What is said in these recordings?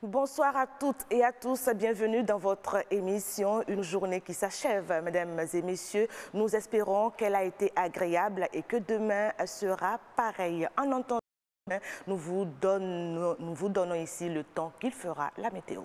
Bonsoir à toutes et à tous, bienvenue dans votre émission Une journée qui s'achève. Mesdames et messieurs, nous espérons qu'elle a été agréable et que demain sera pareil. En entendant, nous vous donnons ici le temps qu'il fera la météo.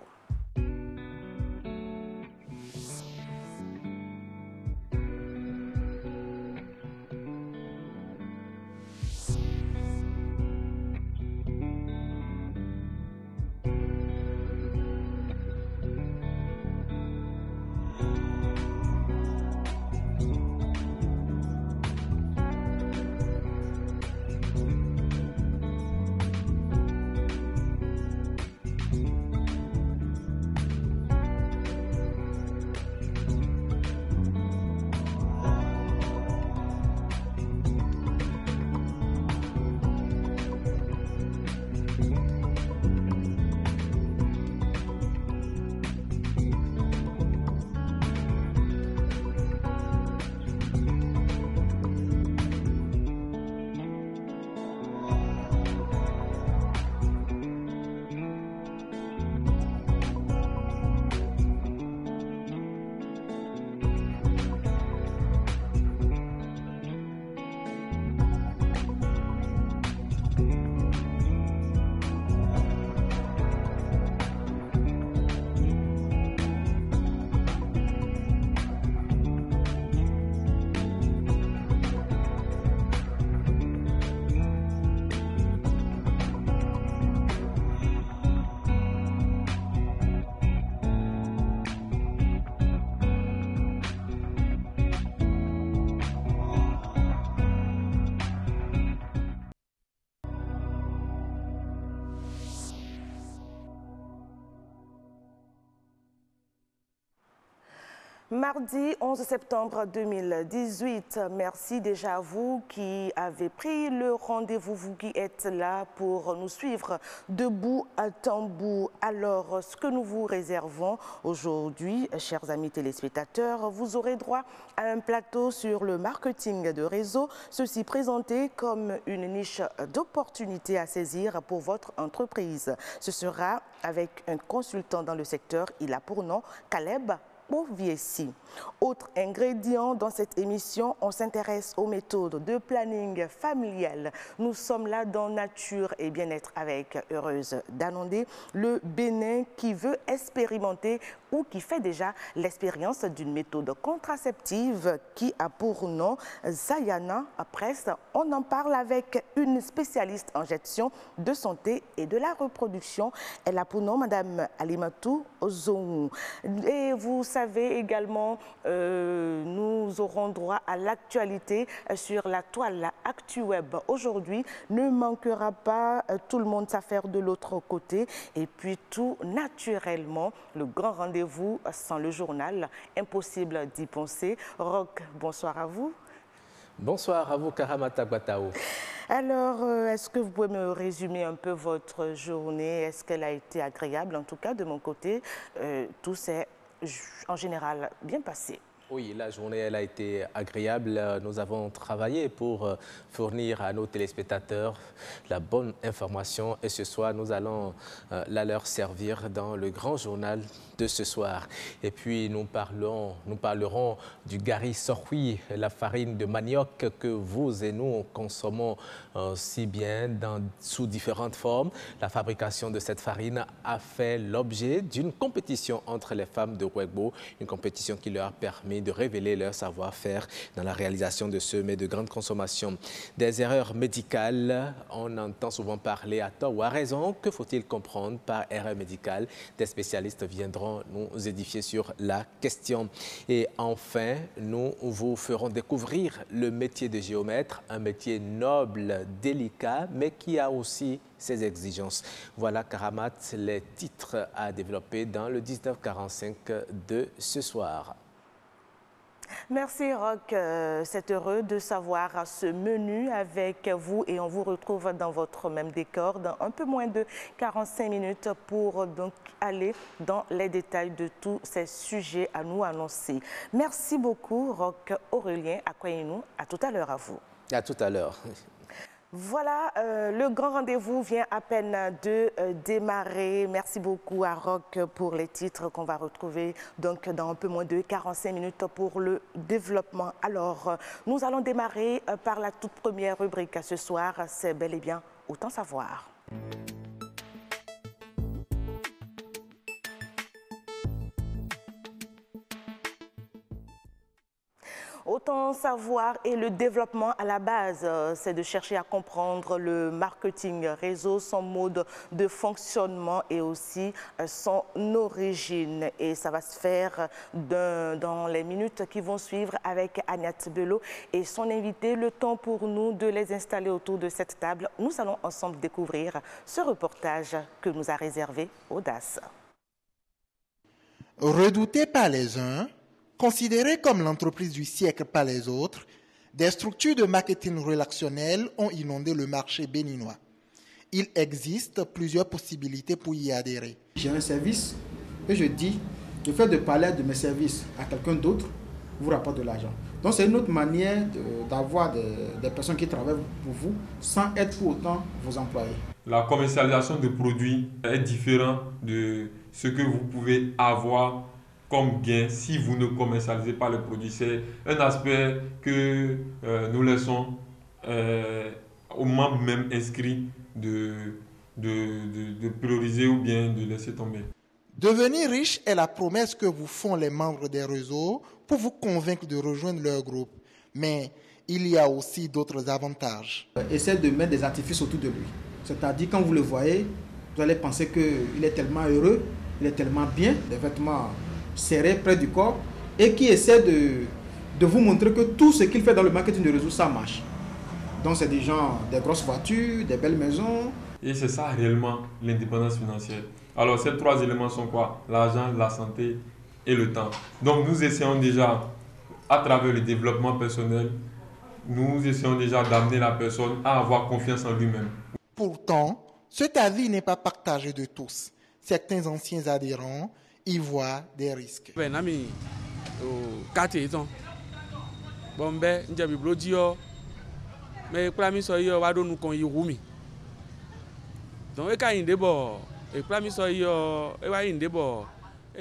Mardi 11 septembre 2018, merci déjà à vous qui avez pris le rendez-vous, vous qui êtes là pour nous suivre de bout à bout. Alors, ce que nous vous réservons aujourd'hui, chers amis téléspectateurs, vous aurez droit à un plateau sur le marketing de réseau, ceci présenté comme une niche d'opportunités à saisir pour votre entreprise. Ce sera avec un consultant dans le secteur, il a pour nom Caleb Oviessi. Autre ingrédient dans cette émission, on s'intéresse aux méthodes de planning familial. Nous sommes là dans Nature et Bien-être avec Heureuse Danondé, le Bénin qui veut expérimenter ou qui fait déjà l'expérience d'une méthode contraceptive qui a pour nom Zayana Press. On en parle avec une spécialiste en gestion de santé et de la reproduction. Elle a pour nom Madame Alimatou Ozou. Et vous savez également, nous aurons droit à l'actualité sur la toile ActuWeb. Aujourd'hui, ne manquera pas Tout le monde s'affaire de l'autre côté. Et puis tout naturellement, le grand rendez-vous sans le journal, impossible d'y penser. Roch, bonsoir à vous. Bonsoir à vous, Karamata Guatao. Alors, est-ce que vous pouvez me résumer un peu votre journée? Est-ce qu'elle a été agréable? En tout cas, de mon côté, tout s'est en général bien passé. Oui, la journée elle a été agréable. Nous avons travaillé pour fournir à nos téléspectateurs la bonne information et ce soir, nous allons la leur servir dans le grand journal de ce soir. Et puis, nous parlerons du gari sorhui, la farine de manioc que vous et nous consommons si bien sous différentes formes. La fabrication de cette farine a fait l'objet d'une compétition entre les femmes de Ouegbo, une compétition qui leur a permis de révéler leur savoir-faire dans la réalisation de ce mets de grande consommation. Des erreurs médicales, on entend souvent parler à tort ou à raison. Que faut-il comprendre par erreur médicale? Des spécialistes viendront nous édifier sur la question. Et enfin, nous vous ferons découvrir le métier de géomètre, un métier noble, délicat, mais qui a aussi ses exigences. Voilà, Karamat, les titres à développer dans le 1945 de ce soir. Merci Roch, c'est heureux de savoir ce menu avec vous et on vous retrouve dans votre même décor dans un peu moins de 45 minutes pour donc aller dans les détails de tous ces sujets à nous annoncer. Merci beaucoup Roch Aurélien Akwayenou, à tout à l'heure à vous. À tout à l'heure. Voilà, le grand rendez-vous vient à peine de démarrer. Merci beaucoup à Rock pour les titres qu'on va retrouver donc dans un peu moins de 45 minutes pour le développement. Alors, nous allons démarrer par la toute première rubrique ce soir, c'est bel et bien Autant savoir. Autant savoir et le développement à la base, c'est de chercher à comprendre le marketing réseau, son mode de fonctionnement et aussi son origine. Et ça va se faire dans les minutes qui vont suivre avec Agnès Bello et son invité. Le temps pour nous de les installer autour de cette table. Nous allons ensemble découvrir ce reportage que nous a réservé Audace. Redouté par les uns, considérées comme l'entreprise du siècle par les autres, des structures de marketing relationnel ont inondé le marché béninois. Il existe plusieurs possibilités pour y adhérer. J'ai un service et je dis, le fait de parler de mes services à quelqu'un d'autre vous rapporte de l'argent. Donc c'est une autre manière d'avoir des personnes qui travaillent pour vous sans être pour autant vos employés. La commercialisation de produits est différente de ce que vous pouvez avoir comme gain si vous ne commercialisez pas le produit. C'est un aspect que nous laissons aux membres même inscrits de prioriser ou bien de laisser tomber. Devenir riche est la promesse que vous font les membres des réseaux pour vous convaincre de rejoindre leur groupe. Mais il y a aussi d'autres avantages. Essayez de mettre des artifices autour de lui. C'est-à-dire, quand vous le voyez, vous allez penser qu'il est tellement heureux, il est tellement bien, des vêtements serrés près du corps, et qui essaie de vous montrer que tout ce qu'il fait dans le marketing de réseau, ça marche. Donc, c'est des gens, des grosses voitures, des belles maisons. Et c'est ça réellement l'indépendance financière. Alors, ces trois éléments sont quoi? L'argent, la santé et le temps. Donc, nous essayons déjà, à travers le développement personnel, nous essayons déjà d'amener la personne à avoir confiance en lui-même. Pourtant, cet avis n'est pas partagé de tous. Certains anciens adhérents y voient des risques.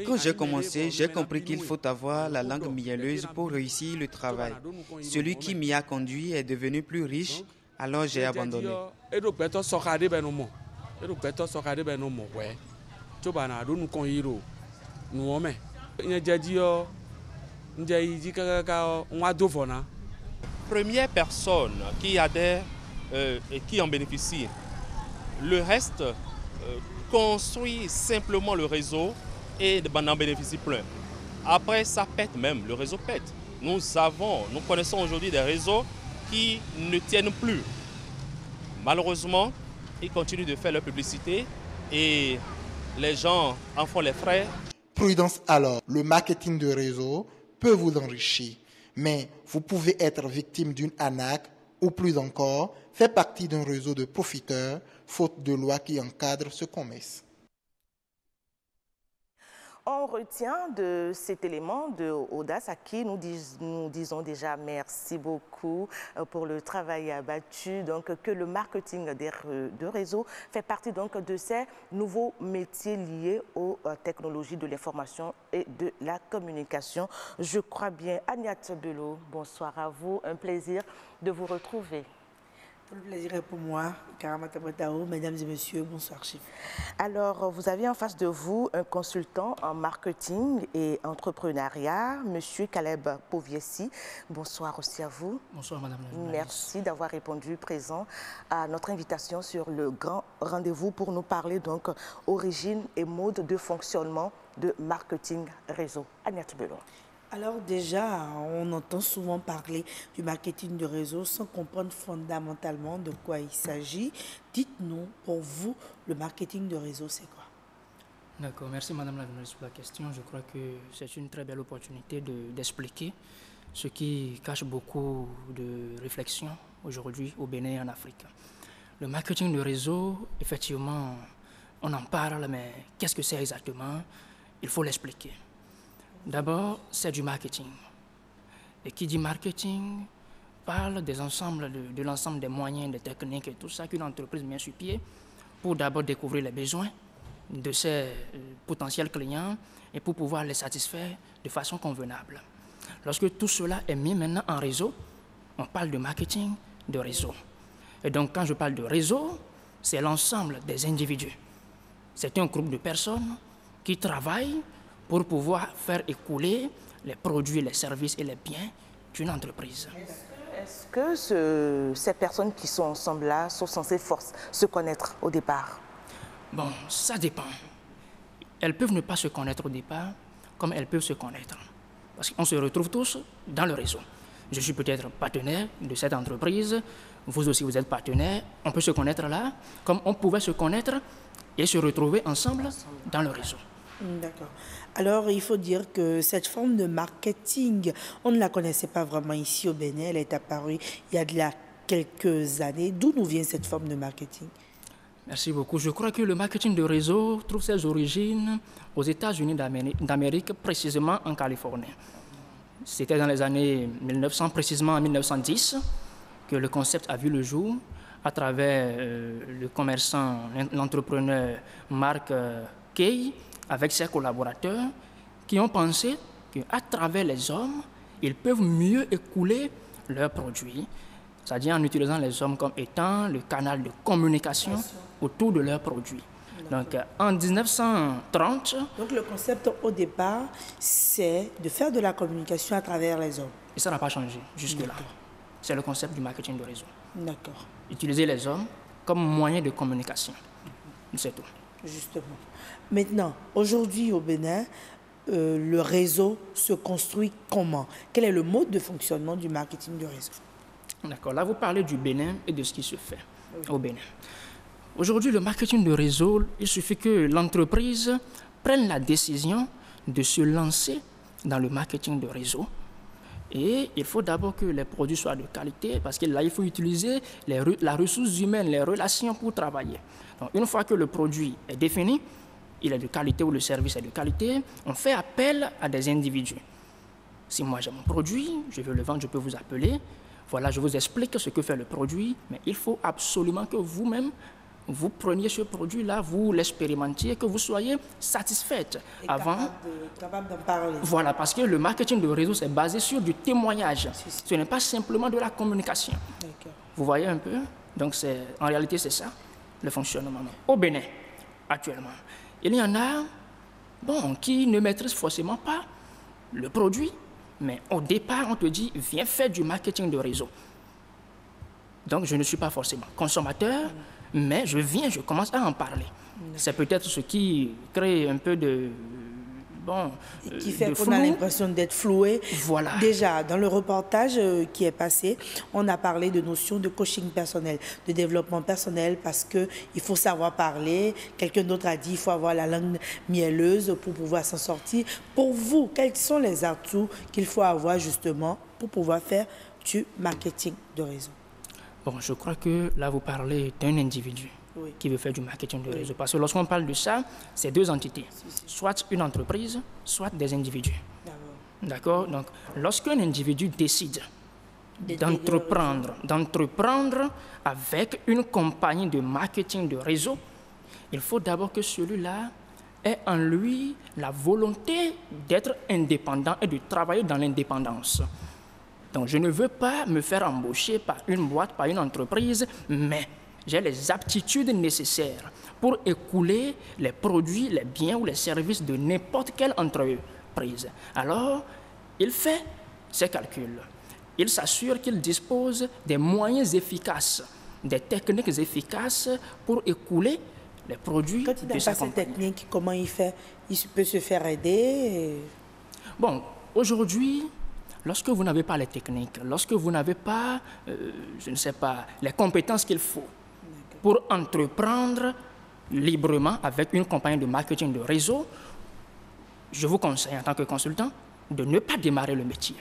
Quand j'ai commencé, j'ai compris qu'il faut avoir la langue mielleuse pour réussir le travail. Celui qui m'y a conduit est devenu plus riche, alors j'ai abandonné. Première personne qui adhère et qui en bénéficie. Le reste construit simplement le réseau et n'en bénéficie plein. Après, ça pète même, le réseau pète. Nous connaissons aujourd'hui des réseaux qui ne tiennent plus. Malheureusement, ils continuent de faire leur publicité et les gens en font les frais. Prudence alors, le marketing de réseau peut vous enrichir, mais vous pouvez être victime d'une arnaque ou plus encore, faire partie d'un réseau de profiteurs, faute de loi qui encadre ce commerce. On retient de cet élément de Audace à qui nous disons déjà merci beaucoup pour le travail abattu. Donc que le marketing de réseau fait partie donc de ces nouveaux métiers liés aux technologies de l'information et de la communication. Je crois bien. Agnès Bello, bonsoir à vous. Un plaisir de vous retrouver. Le plaisir est pour moi. Karamata Bretao, mesdames et messieurs, bonsoir chef. Alors, vous avez en face de vous un consultant en marketing et entrepreneuriat, Monsieur Caleb Poviessi. Bonsoir aussi à vous. Bonsoir madame la journaliste. Merci d'avoir répondu présent à notre invitation sur le grand rendez-vous pour nous parler donc origine et mode de fonctionnement de marketing réseau. Agnès Bello. Alors déjà, on entend souvent parler du marketing de réseau sans comprendre fondamentalement de quoi il s'agit. Dites-nous, pour vous, le marketing de réseau, c'est quoi? D'accord, merci Madame la journaliste pour la question. Je crois que c'est une très belle opportunité d'expliquer ce qui cache beaucoup de réflexions aujourd'hui au Bénin et en Afrique. Le marketing de réseau, effectivement, on en parle, mais qu'est-ce que c'est exactement? Il faut l'expliquer. D'abord, c'est du marketing. Et qui dit marketing parle des ensembles, de l'ensemble des moyens, des techniques et tout ça qu'une entreprise met sur pied pour d'abord découvrir les besoins de ses potentiels clients et pour pouvoir les satisfaire de façon convenable. Lorsque tout cela est mis maintenant en réseau, on parle de marketing de réseau. Et donc quand je parle de réseau, c'est l'ensemble des individus. C'est un groupe de personnes qui travaillent pour pouvoir faire écouler les produits, les services et les biens d'une entreprise. Est-ce que ces personnes qui sont ensemble là sont censées se connaître au départ? Bon, ça dépend. Elles peuvent ne pas se connaître au départ, comme elles peuvent se connaître. Parce qu'on se retrouve tous dans le réseau. Je suis peut-être partenaire de cette entreprise, vous aussi vous êtes partenaire, on peut se connaître là, comme on pouvait se connaître et se retrouver ensemble dans le réseau. D'accord. Alors, il faut dire que cette forme de marketing, on ne la connaissait pas vraiment ici au Bénin. Elle est apparue il y a de là quelques années. D'où nous vient cette forme de marketing? Merci beaucoup. Je crois que le marketing de réseau trouve ses origines aux États-Unis d'Amérique, précisément en Californie. C'était dans les années 1900, précisément en 1910, que le concept a vu le jour à travers le commerçant, l'entrepreneur Mark Kay, avec ses collaborateurs, qui ont pensé qu'à travers les hommes, ils peuvent mieux écouler leurs produits, c'est-à-dire en utilisant les hommes comme étant le canal de communication autour de leurs produits. Donc, en 1930... Donc, le concept au départ, c'est de faire de la communication à travers les hommes. Et ça n'a pas changé jusque-là. C'est le concept du marketing de réseau. D'accord. Utiliser les hommes comme moyen de communication. C'est tout. Justement. Maintenant, aujourd'hui au Bénin, le réseau se construit comment? Quel est le mode de fonctionnement du marketing de réseau? D'accord. Là, vous parlez du Bénin et de ce qui se fait au Bénin. Aujourd'hui, le marketing de réseau, il suffit que l'entreprise prenne la décision de se lancer dans le marketing de réseau. Et il faut d'abord que les produits soient de qualité, parce que là, il faut utiliser la ressource humaine, les relations pour travailler. Donc, une fois que le produit est défini, il est de qualité ou le service est de qualité, on fait appel à des individus. Si moi j'ai mon produit, je veux le vendre, je peux vous appeler. Voilà, je vous explique ce que fait le produit, mais il faut absolument que vous-même, vous preniez ce produit-là, vous l'expérimentiez, que vous soyez satisfaite avant. Capable d'en parler. Voilà, parce que le marketing de réseau, c'est basé sur du témoignage. Ce n'est pas simplement de la communication. Vous voyez un peu? Donc, en réalité, c'est ça, le fonctionnement. Au Bénin, actuellement, il y en a qui ne maîtrisent forcément pas le produit, mais au départ, on te dit, viens faire du marketing de réseau. Donc, je ne suis pas forcément consommateur, mais je commence à en parler. C'est peut-être ce qui crée un peu de... qui fait qu'on a l'impression d'être floué. Voilà. Déjà, dans le reportage qui est passé, on a parlé de notions de coaching personnel, de développement personnel, parce qu'il faut savoir parler. Quelqu'un d'autre a dit qu'il faut avoir la langue mielleuse pour pouvoir s'en sortir. Pour vous, quels sont les atouts qu'il faut avoir justement pour pouvoir faire du marketing de réseau? Bon, je crois que là, vous parlez d'un individu qui veut faire du marketing de réseau. Parce que lorsqu'on parle de ça, c'est deux entités. Soit une entreprise, soit des individus. D'accord? Donc, lorsqu'un individu décide d'entreprendre avec une compagnie de marketing de réseau, il faut d'abord que celui-là ait en lui la volonté d'être indépendant et de travailler dans l'indépendance. Donc, je ne veux pas me faire embaucher par une boîte, par une entreprise, mais j'ai les aptitudes nécessaires pour écouler les produits, les biens ou les services de n'importe quelle entreprise. Alors, il fait ses calculs. Il s'assure qu'il dispose des moyens efficaces, des techniques efficaces pour écouler les produits de sa compagnie. Quand il n'a pas ces techniques, comment il fait? Il peut se faire aider? Bon, aujourd'hui, lorsque vous n'avez pas les techniques, lorsque vous n'avez pas, je ne sais pas, les compétences qu'il faut pour entreprendre librement avec une compagnie de marketing de réseau, je vous conseille en tant que consultant de ne pas démarrer le métier.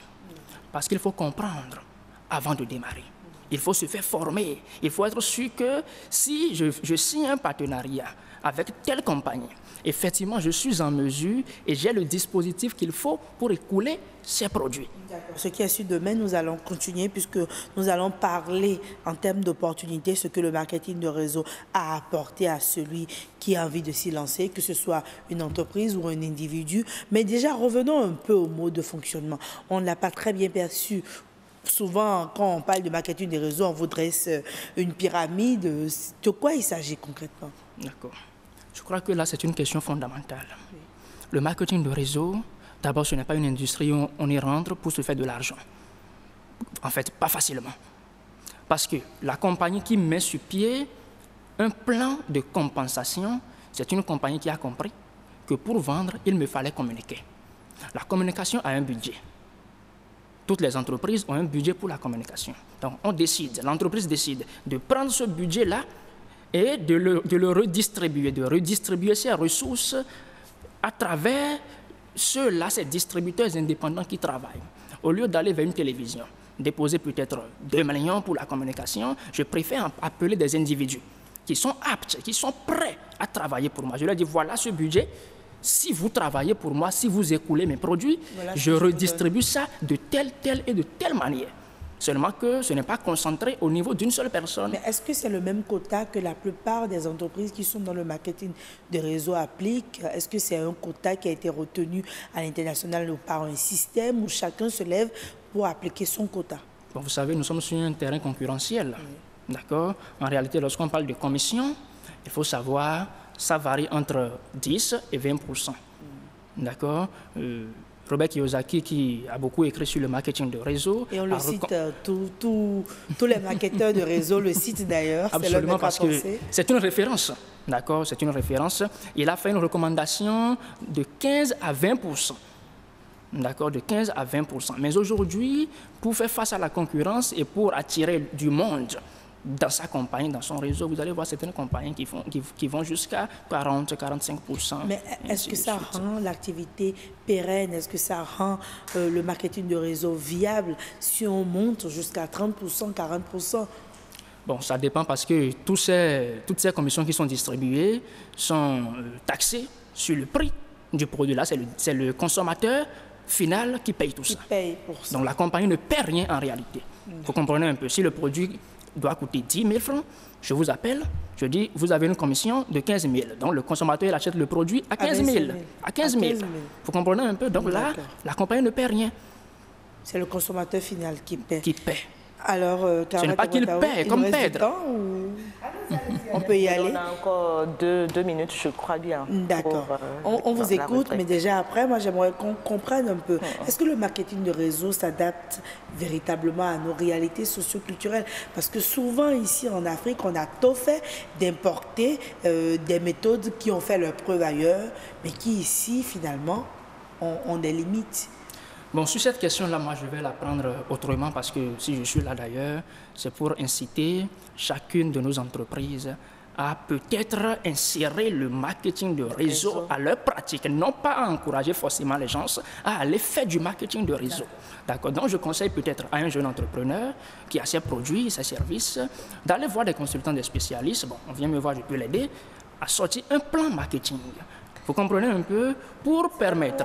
Parce qu'il faut comprendre avant de démarrer. Il faut se faire former. Il faut être sûr que si je signe un partenariat avec telle compagnie. Effectivement, je suis en mesure et j'ai le dispositif qu'il faut pour écouler ces produits. Ce qui est sûr, demain, nous allons continuer puisque nous allons parler en termes d'opportunités, ce que le marketing de réseau a apporté à celui qui a envie de s'y lancer, que ce soit une entreprise ou un individu. Mais déjà, revenons un peu au mode de fonctionnement. On ne l'a pas très bien perçu. Souvent, quand on parle de marketing des réseaux, on vous dresse une pyramide. De quoi il s'agit concrètement? D'accord. Je crois que là, c'est une question fondamentale. Oui. Le marketing de réseau, d'abord, ce n'est pas une industrie où on y rentre pour se faire de l'argent. En fait, pas facilement. Parce que la compagnie qui met sur pied un plan de compensation, c'est une compagnie qui a compris que pour vendre, il me fallait communiquer. La communication a un budget. Toutes les entreprises ont un budget pour la communication. Donc, on décide, l'entreprise décide de prendre ce budget-là et de le redistribuer ces ressources à travers ceux-là, ces distributeurs indépendants qui travaillent. Au lieu d'aller vers une télévision, déposer peut-être 2 millions pour la communication, je préfère appeler des individus qui sont aptes, qui sont prêts à travailler pour moi. Je leur dis, voilà ce budget, si vous travaillez pour moi, si vous écoulez mes produits, voilà, je redistribue ça de telle et de telle manière. Seulement que ce n'est pas concentré au niveau d'une seule personne. Mais est-ce que c'est le même quota que la plupart des entreprises qui sont dans le marketing de réseau appliquent? Est-ce que c'est un quota qui a été retenu à l'international ou par un système où chacun se lève pour appliquer son quota? Bon, vous savez, nous sommes sur un terrain concurrentiel. Oui. D'accord? En réalité, lorsqu'on parle de commission, il faut savoir, ça varie entre 10 et 20%. D'accord? Robert Kiyosaki, qui a beaucoup écrit sur le marketing de réseau. Et on le cite, tous les marketeurs de réseau le citent d'ailleurs. Absolument, parce que c'est une référence. D'accord, c'est une référence. Il a fait une recommandation de 15 à 20%. D'accord, de 15 à 20%. Mais aujourd'hui, pour faire face à la concurrence et pour attirer du monde dans sa compagnie, dans son réseau, vous allez voir certaines compagnies qui vont jusqu'à 40-45%. Mais est-ce que ça rend l'activité pérenne? Est-ce que ça rend le marketing de réseau viable si on monte jusqu'à 30%, 40%? Bon, ça dépend parce que toutes ces commissions qui sont distribuées sont taxées sur le prix du produit. Là, c'est le consommateur final qui paye tout ça. Paye pour ça. Donc la compagnie ne paie rien en réalité. Vous comprenez un peu. Si le produit doit coûter 10 000 francs, je vous appelle, je dis, vous avez une commission de 15 000. Donc, le consommateur, il achète le produit à 15 000. À 15 000. Vous comprenez un peu? Donc là, la compagnie ne paie rien. C'est le consommateur final qui paie. Qui paie. Alors, ce n'est pas qu'il paie, comme Pedre. On peut y aller. On a encore deux minutes, je crois bien. D'accord. On vous écoute, mais déjà après, moi, j'aimerais qu'on comprenne un peu. Est-ce que le marketing de réseau s'adapte véritablement à nos réalités socioculturelles? Parce que souvent, ici en Afrique, on a tôt fait d'importer des méthodes qui ont fait leur preuve ailleurs, mais qui ici, finalement, ont des limites. Bon, sur cette question-là, moi, je vais la prendre autrement parce que si je suis là d'ailleurs, c'est pour inciter chacune de nos entreprises à peut-être insérer le marketing de réseau à leur pratique, non pas à encourager forcément les gens à aller faire du marketing de réseau. D'accord. Donc, je conseille peut-être à un jeune entrepreneur qui a ses produits, ses services, d'aller voir des consultants, des spécialistes. Bon, on vient me voir, je peux l'aider à sortir un plan marketing. Vous comprenez un peu, pour permettre...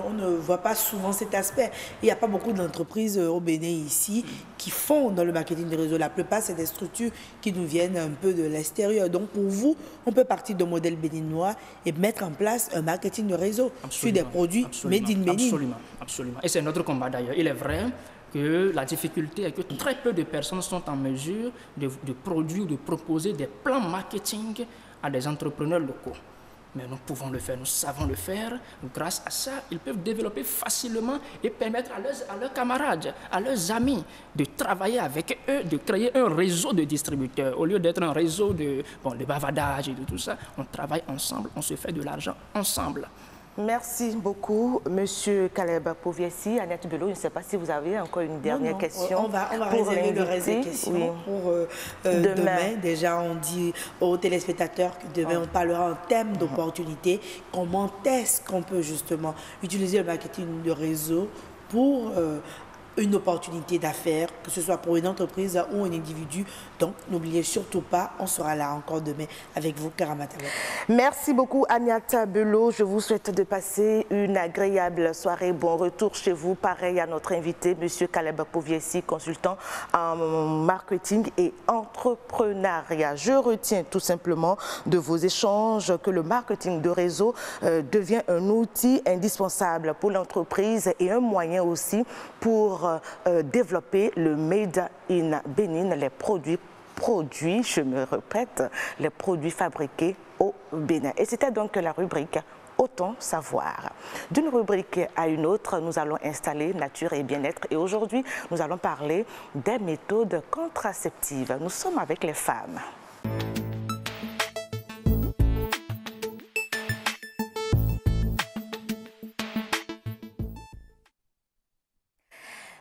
On ne voit pas souvent cet aspect. Il n'y a pas beaucoup d'entreprises au Bénin ici qui font dans le marketing de réseau. La plupart, c'est des structures qui nous viennent un peu de l'extérieur. Donc, pour vous, on peut partir d'un modèle béninois et mettre en place un marketing de réseau sur des produits made in Bénin. Absolument, absolument. Et c'est notre combat d'ailleurs. Il est vrai que la difficulté est que très peu de personnes sont en mesure de produire ou de proposer des plans marketing à des entrepreneurs locaux. Mais nous pouvons le faire, nous savons le faire. Grâce à ça, ils peuvent développer facilement et permettre à leurs camarades, à leurs amis de travailler avec eux, de créer un réseau de distributeurs. Au lieu d'être un réseau de bavardage et de tout ça, on travaille ensemble, on se fait de l'argent ensemble. Merci beaucoup, Monsieur Caleb Poviessi. Annette Belot, je ne sais pas si vous avez encore une dernière question. On va réserver le reste des questions pour demain. Déjà, on dit aux téléspectateurs que demain, on parlera en termes d'opportunités. Comment est-ce qu'on peut justement utiliser le marketing de réseau pour une opportunité d'affaires, que ce soit pour une entreprise ou un individu. Donc, n'oubliez surtout pas, on sera là encore demain avec vous, Karamata. Merci beaucoup, Agnata Bello. Je vous souhaite de passer une agréable soirée. Bon retour chez vous. Pareil à notre invité, M. Caleb Pouviessi, consultant en marketing et entrepreneuriat. Je retiens tout simplement de vos échanges que le marketing de réseau devient un outil indispensable pour l'entreprise et un moyen aussi pour développer le Made in Bénin, les produits, je me répète, les produits fabriqués au Bénin. Et c'était donc la rubrique Autant savoir. D'une rubrique à une autre, nous allons installer nature et bien-être. Et aujourd'hui, nous allons parler des méthodes contraceptives. Nous sommes avec les femmes.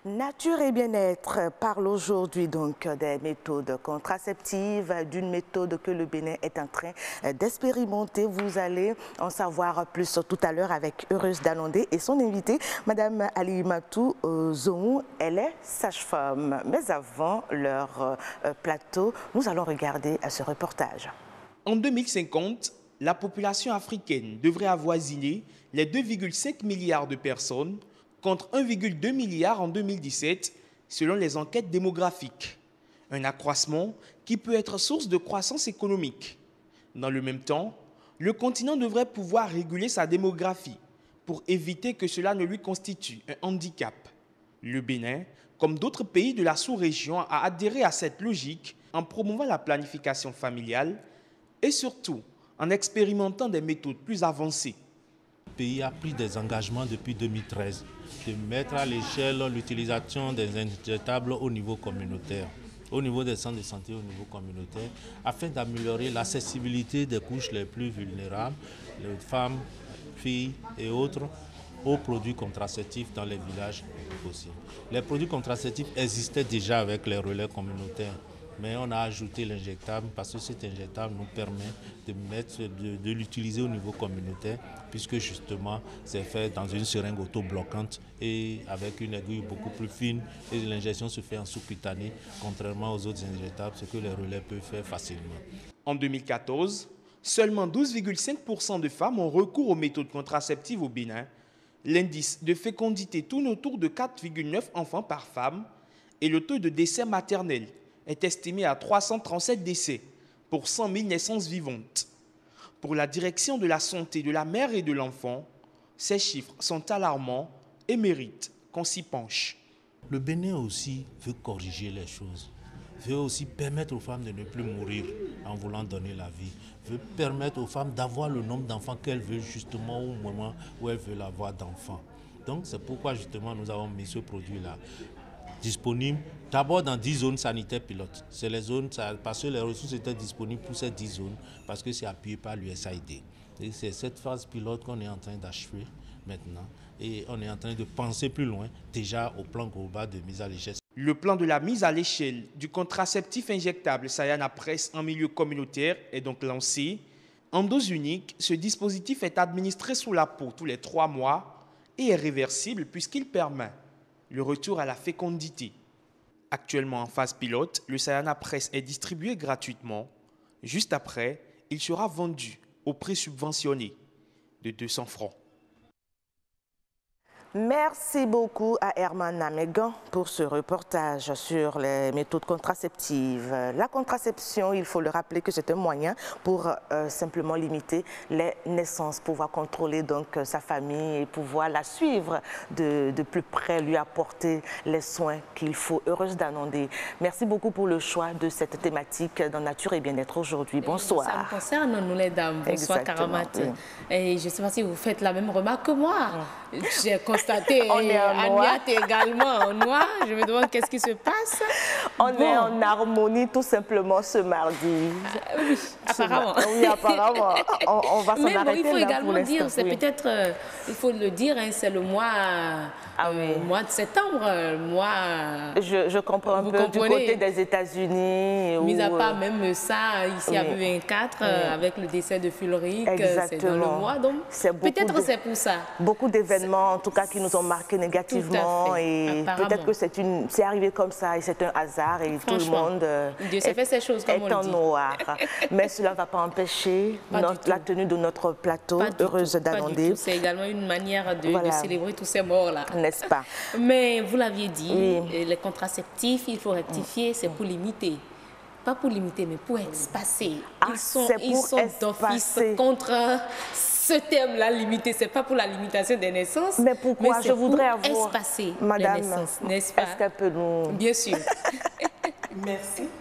Nature et bien-être parle aujourd'hui donc des méthodes contraceptives, d'une méthode que le Bénin est en train d'expérimenter. Vous allez en savoir plus tout à l'heure avec Heureuse Danondé et son invitée, Madame Alimatou Zoumou. Elle est sage-femme. Mais avant leur plateau, nous allons regarder ce reportage. En 2050, la population africaine devrait avoisiner les 2,5 milliards de personnes contre 1,2 milliard en 2017, selon les enquêtes démographiques. Un accroissement qui peut être source de croissance économique. Dans le même temps, le continent devrait pouvoir réguler sa démographie pour éviter que cela ne lui constitue un handicap. Le Bénin, comme d'autres pays de la sous-région, a adhéré à cette logique en promouvant la planification familiale et surtout en expérimentant des méthodes plus avancées. Le pays a pris des engagements depuis 2013 de mettre à l'échelle l'utilisation des injectables au niveau communautaire, au niveau des centres de santé, au niveau communautaire, afin d'améliorer l'accessibilité des couches les plus vulnérables, les femmes, filles et autres, aux produits contraceptifs dans les villages aussi. Les produits contraceptifs existaient déjà avec les relais communautaires, mais on a ajouté l'injectable parce que cet injectable nous permet de l'utiliser au niveau communautaire, puisque justement c'est fait dans une seringue autobloquante et avec une aiguille beaucoup plus fine, et l'injection se fait en sous-cutané, contrairement aux autres injectables, ce que les relais peuvent faire facilement. En 2014, seulement 12,5% de femmes ont recours aux méthodes contraceptives au Bénin. L'indice de fécondité tourne autour de 4,9 enfants par femme et le taux de décès maternel est estimé à 337 décès pour 100 000 naissances vivantes. Pour la direction de la santé de la mère et de l'enfant, ces chiffres sont alarmants et méritent qu'on s'y penche. Le Bénin aussi veut corriger les choses, veut aussi permettre aux femmes de ne plus mourir en voulant donner la vie, veut permettre aux femmes d'avoir le nombre d'enfants qu'elles veulent justement au moment où elles veulent avoir d'enfants. Donc c'est pourquoi justement nous avons mis ce produit-là disponible d'abord dans 10 zones sanitaires pilotes. C'est les zones, parce que les ressources étaient disponibles pour ces 10 zones, parce que c'est appuyé par l'USAID. Et c'est cette phase pilote qu'on est en train d'achever maintenant. Et on est en train de penser plus loin, déjà au plan global de mise à l'échelle. Le plan de la mise à l'échelle du contraceptif injectable Sayana Presse en milieu communautaire est donc lancé. En dose unique, ce dispositif est administré sous la peau tous les 3 mois et est réversible puisqu'il permet le retour à la fécondité. Actuellement en phase pilote, le Sayana Presse est distribué gratuitement. Juste après, il sera vendu au prix subventionné de 200 francs. Merci beaucoup à Herman Namegan pour ce reportage sur les méthodes contraceptives. La contraception, il faut le rappeler que c'est un moyen pour simplement limiter les naissances, pouvoir contrôler donc sa famille et pouvoir la suivre de plus près, lui apporter les soins qu'il faut. Heureuse Danondé, merci beaucoup pour le choix de cette thématique dans Nature et Bien-être aujourd'hui. Bonsoir. Ça me concerne, nous les dames. Bonsoir Karamata. Et je ne sais pas si vous faites la même remarque que moi. J'ai constaté, Agnat également en noir. Je me demande qu'est-ce qui se passe. On est en harmonie tout simplement ce mardi. Oui, Apparemment. Oui, apparemment. On va s'en arrêter là. Mais il faut également pour dire, c'est peut-être, il faut le dire, hein, c'est le mois, mois de septembre, Je comprends un peu du côté des États-Unis. Mis à part même ça, ici à B24, avec le décès de Fulric, c'est dans le mois, donc peut-être c'est pour ça. Beaucoup d'événements, en tout cas, qui nous ont marqués négativement, et peut-être que c'est arrivé comme ça, et c'est un hasard, et tout le monde Dieu sait fait ces choses comme on le dit. Noir. Mais cela ne va pas empêcher la tenue de notre plateau, heureuse d'Alandé. C'est également une manière de célébrer tous ces morts-là. N'est-ce pas? Mais vous l'aviez dit, les contraceptifs, il faut rectifier, c'est pour limiter. Pas pour limiter, mais pour espacer. Ils sont d'office contre ce terme-là, limité. Ce n'est pas pour la limitation des naissances. Mais pourquoi? Je voudrais avoir espacer Madame, les naissances, n'est-ce pas? Est-ce qu'elle peut nous... Bien sûr.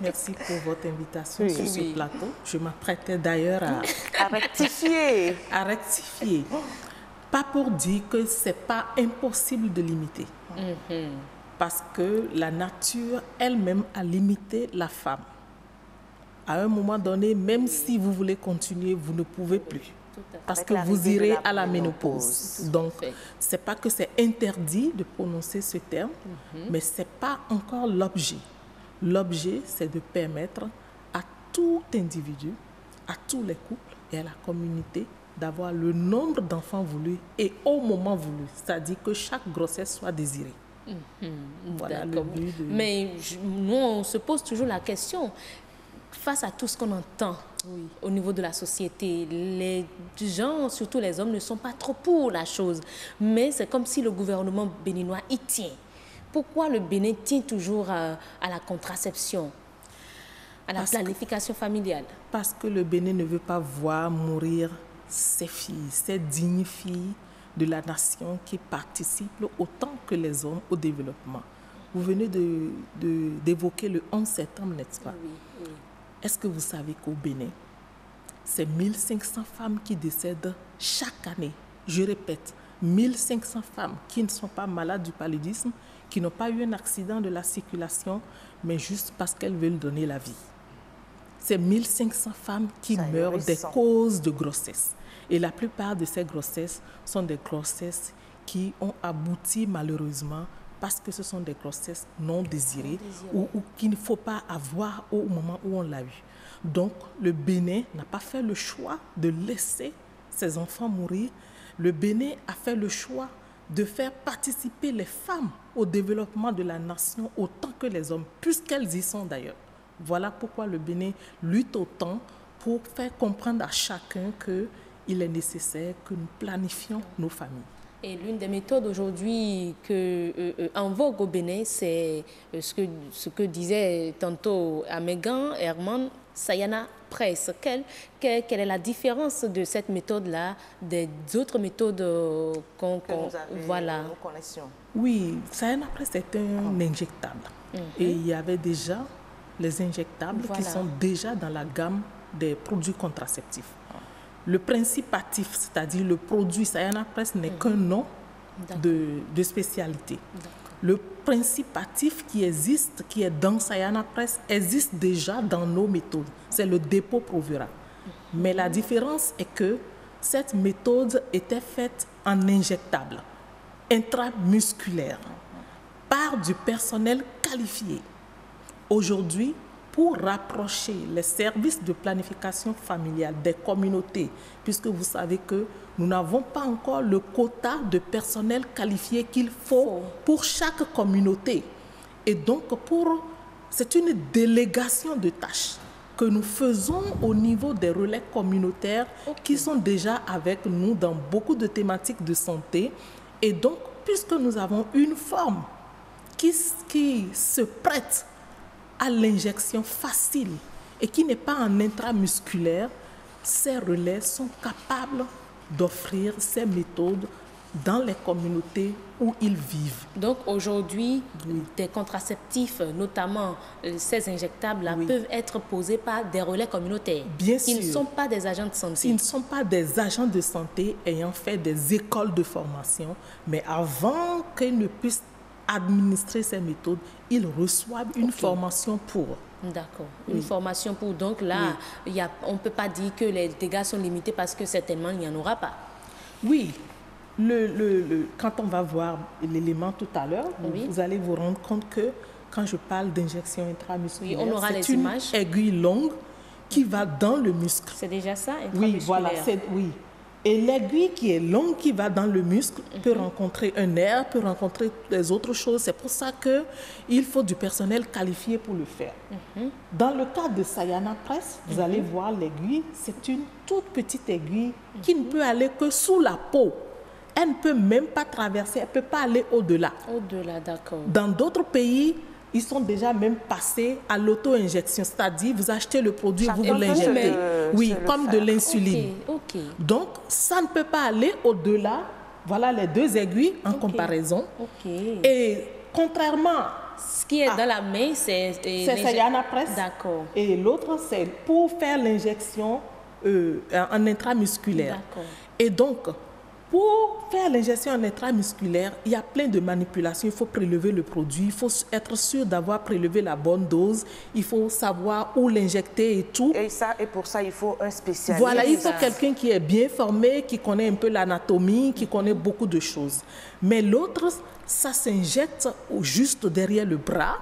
Merci pour votre invitation sur ce plateau. Je m'apprêtais d'ailleurs à rectifier. Pas pour dire que ce n'est pas impossible de limiter. Parce que la nature elle-même a limité la femme. À un moment donné, même si vous voulez continuer, vous ne pouvez plus. Parce que vous irez à la ménopause. Donc, ce n'est pas que c'est interdit de prononcer ce terme, mais ce n'est pas encore l'objet. L'objet, c'est de permettre à tout individu, à tous les couples et à la communauté d'avoir le nombre d'enfants voulus et au moment voulu. C'est-à-dire que chaque grossesse soit désirée. Voilà le but de... Mais nous, on se pose toujours la question, face à tout ce qu'on entend au niveau de la société, les gens, surtout les hommes, ne sont pas trop pour la chose. Mais c'est comme si le gouvernement béninois y tient. Pourquoi le Bénin tient toujours à la contraception, à la planification familiale? Parce que le Bénin ne veut pas voir mourir ses filles, ces dignes filles de la nation qui participent autant que les hommes au développement. Vous venez d'évoquer le 11 septembre, n'est-ce pas? Oui. Est-ce que vous savez qu'au Bénin, c'est 1500 femmes qui décèdent chaque année? Je répète, 1500 femmes qui ne sont pas malades du paludisme, qui n'ont pas eu un accident de la circulation, mais juste parce qu'elles veulent donner la vie. C'est 1500 femmes qui meurent des causes de grossesse. Et la plupart de ces grossesses sont des grossesses qui ont abouti malheureusement parce que ce sont des grossesses non désirées ou qu'il ne faut pas avoir au moment où on l'a eu. Donc, le Bénin n'a pas fait le choix de laisser ses enfants mourir. Le Bénin a fait le choix de faire participer les femmes au développement de la nation autant que les hommes, puisqu'elles y sont d'ailleurs. Voilà pourquoi le Bénin lutte autant pour faire comprendre à chacun qu'il est nécessaire que nous planifions nos familles. Et l'une des méthodes aujourd'hui en vogue au Bénin, c'est ce que disait tantôt Amégan, Herman, Sayana Press. Quelle est la différence de cette méthode-là des autres méthodes qu'on connaissions? Oui, Sayana Press est un injectable. Et il y avait déjà les injectables qui sont déjà dans la gamme des produits contraceptifs. Le principe actif, c'est-à-dire le produit Sayana Press, n'est qu'un nom de spécialité. Le principe actif qui existe, qui est dans Sayana Press, existe déjà dans nos méthodes. C'est le dépôt Provera. Mais la différence est que cette méthode était faite en injectable, intramusculaire, par du personnel qualifié. Aujourd'hui, pour rapprocher les services de planification familiale des communautés, puisque vous savez que nous n'avons pas encore le quota de personnel qualifié qu'il faut pour chaque communauté. Et donc, c'est une délégation de tâches que nous faisons au niveau des relais communautaires qui sont déjà avec nous dans beaucoup de thématiques de santé. Et donc, puisque nous avons une forme qui se prête à l'injection facile et qui n'est pas en intramusculaire, ces relais sont capables d'offrir ces méthodes dans les communautés où ils vivent. Donc aujourd'hui, des contraceptifs, notamment ces injectables-là, peuvent être posés par des relais communautaires. Bien sûr. Ils ne sont pas des agents de santé. Ils ne sont pas des agents de santé ayant fait des écoles de formation, mais avant qu'ils ne puissent administrer ces méthodes, ils reçoivent une formation pour. D'accord. Une formation pour donc là, on ne peut pas dire que les dégâts sont limités parce que certainement il n'y en aura pas. Oui. Quand on va voir l'élément tout à l'heure, vous allez vous rendre compte que quand je parle d'injection intramusculaire, c'est une aiguille longue qui va dans le muscle. C'est déjà ça, intramusculaire. Oui, voilà, oui. Et l'aiguille qui est longue, qui va dans le muscle, peut rencontrer un nerf, peut rencontrer des autres choses. C'est pour ça qu'il faut du personnel qualifié pour le faire. Dans le cas de Sayana Press, vous allez voir l'aiguille, c'est une toute petite aiguille qui ne peut aller que sous la peau. Elle ne peut même pas traverser, elle ne peut pas aller au-delà. Au-delà, d'accord. Dans d'autres pays, ils sont déjà même passés à l'auto-injection, c'est-à-dire vous achetez le produit, vous l'injectez. Oui, comme de l'insuline. Donc, ça ne peut pas aller au-delà. Voilà les deux aiguilles en comparaison. Et contrairement... Ce qui est dans la main, c'est Sayana Press. D'accord. Et l'autre, c'est pour faire l'injection en intramusculaire. D'accord. Et donc... Pour faire l'injection en intramusculaire, il y a plein de manipulations. Il faut prélever le produit, il faut être sûr d'avoir prélevé la bonne dose, il faut savoir où l'injecter et tout. Et pour ça, il faut un spécialiste. Voilà, il faut quelqu'un qui est bien formé, qui connaît un peu l'anatomie, qui connaît beaucoup de choses. Mais l'autre, ça s'injecte juste derrière le bras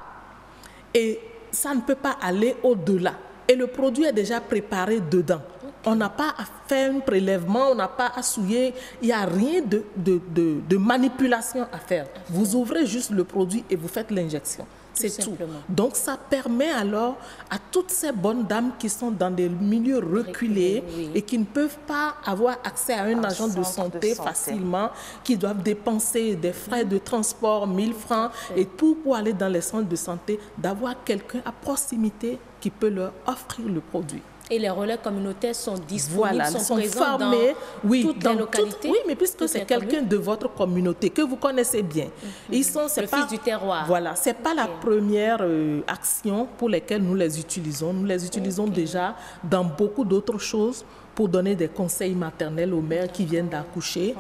et ça ne peut pas aller au-delà. Et le produit est déjà préparé dedans. On n'a pas à faire un prélèvement, on n'a pas à souiller, il n'y a rien de manipulation à faire. Vous ouvrez juste le produit et vous faites l'injection. C'est tout. Donc ça permet alors à toutes ces bonnes dames qui sont dans des milieux reculés et qui ne peuvent pas avoir accès à un agent de santé facilement, qui doivent dépenser des frais de transport, 1000 francs, et pour aller dans les centres de santé, d'avoir quelqu'un à proximité qui peut leur offrir le produit. Et les relais communautaires sont disponibles, sont présents formés, dans toutes les localités. Oui, mais puisque c'est quelqu'un de votre communauté que vous connaissez bien. Ils sont, le fils du terroir. Voilà, c'est pas la première action pour laquelle nous les utilisons. Nous les utilisons déjà dans beaucoup d'autres choses pour donner des conseils maternels aux mères qui viennent d'accoucher,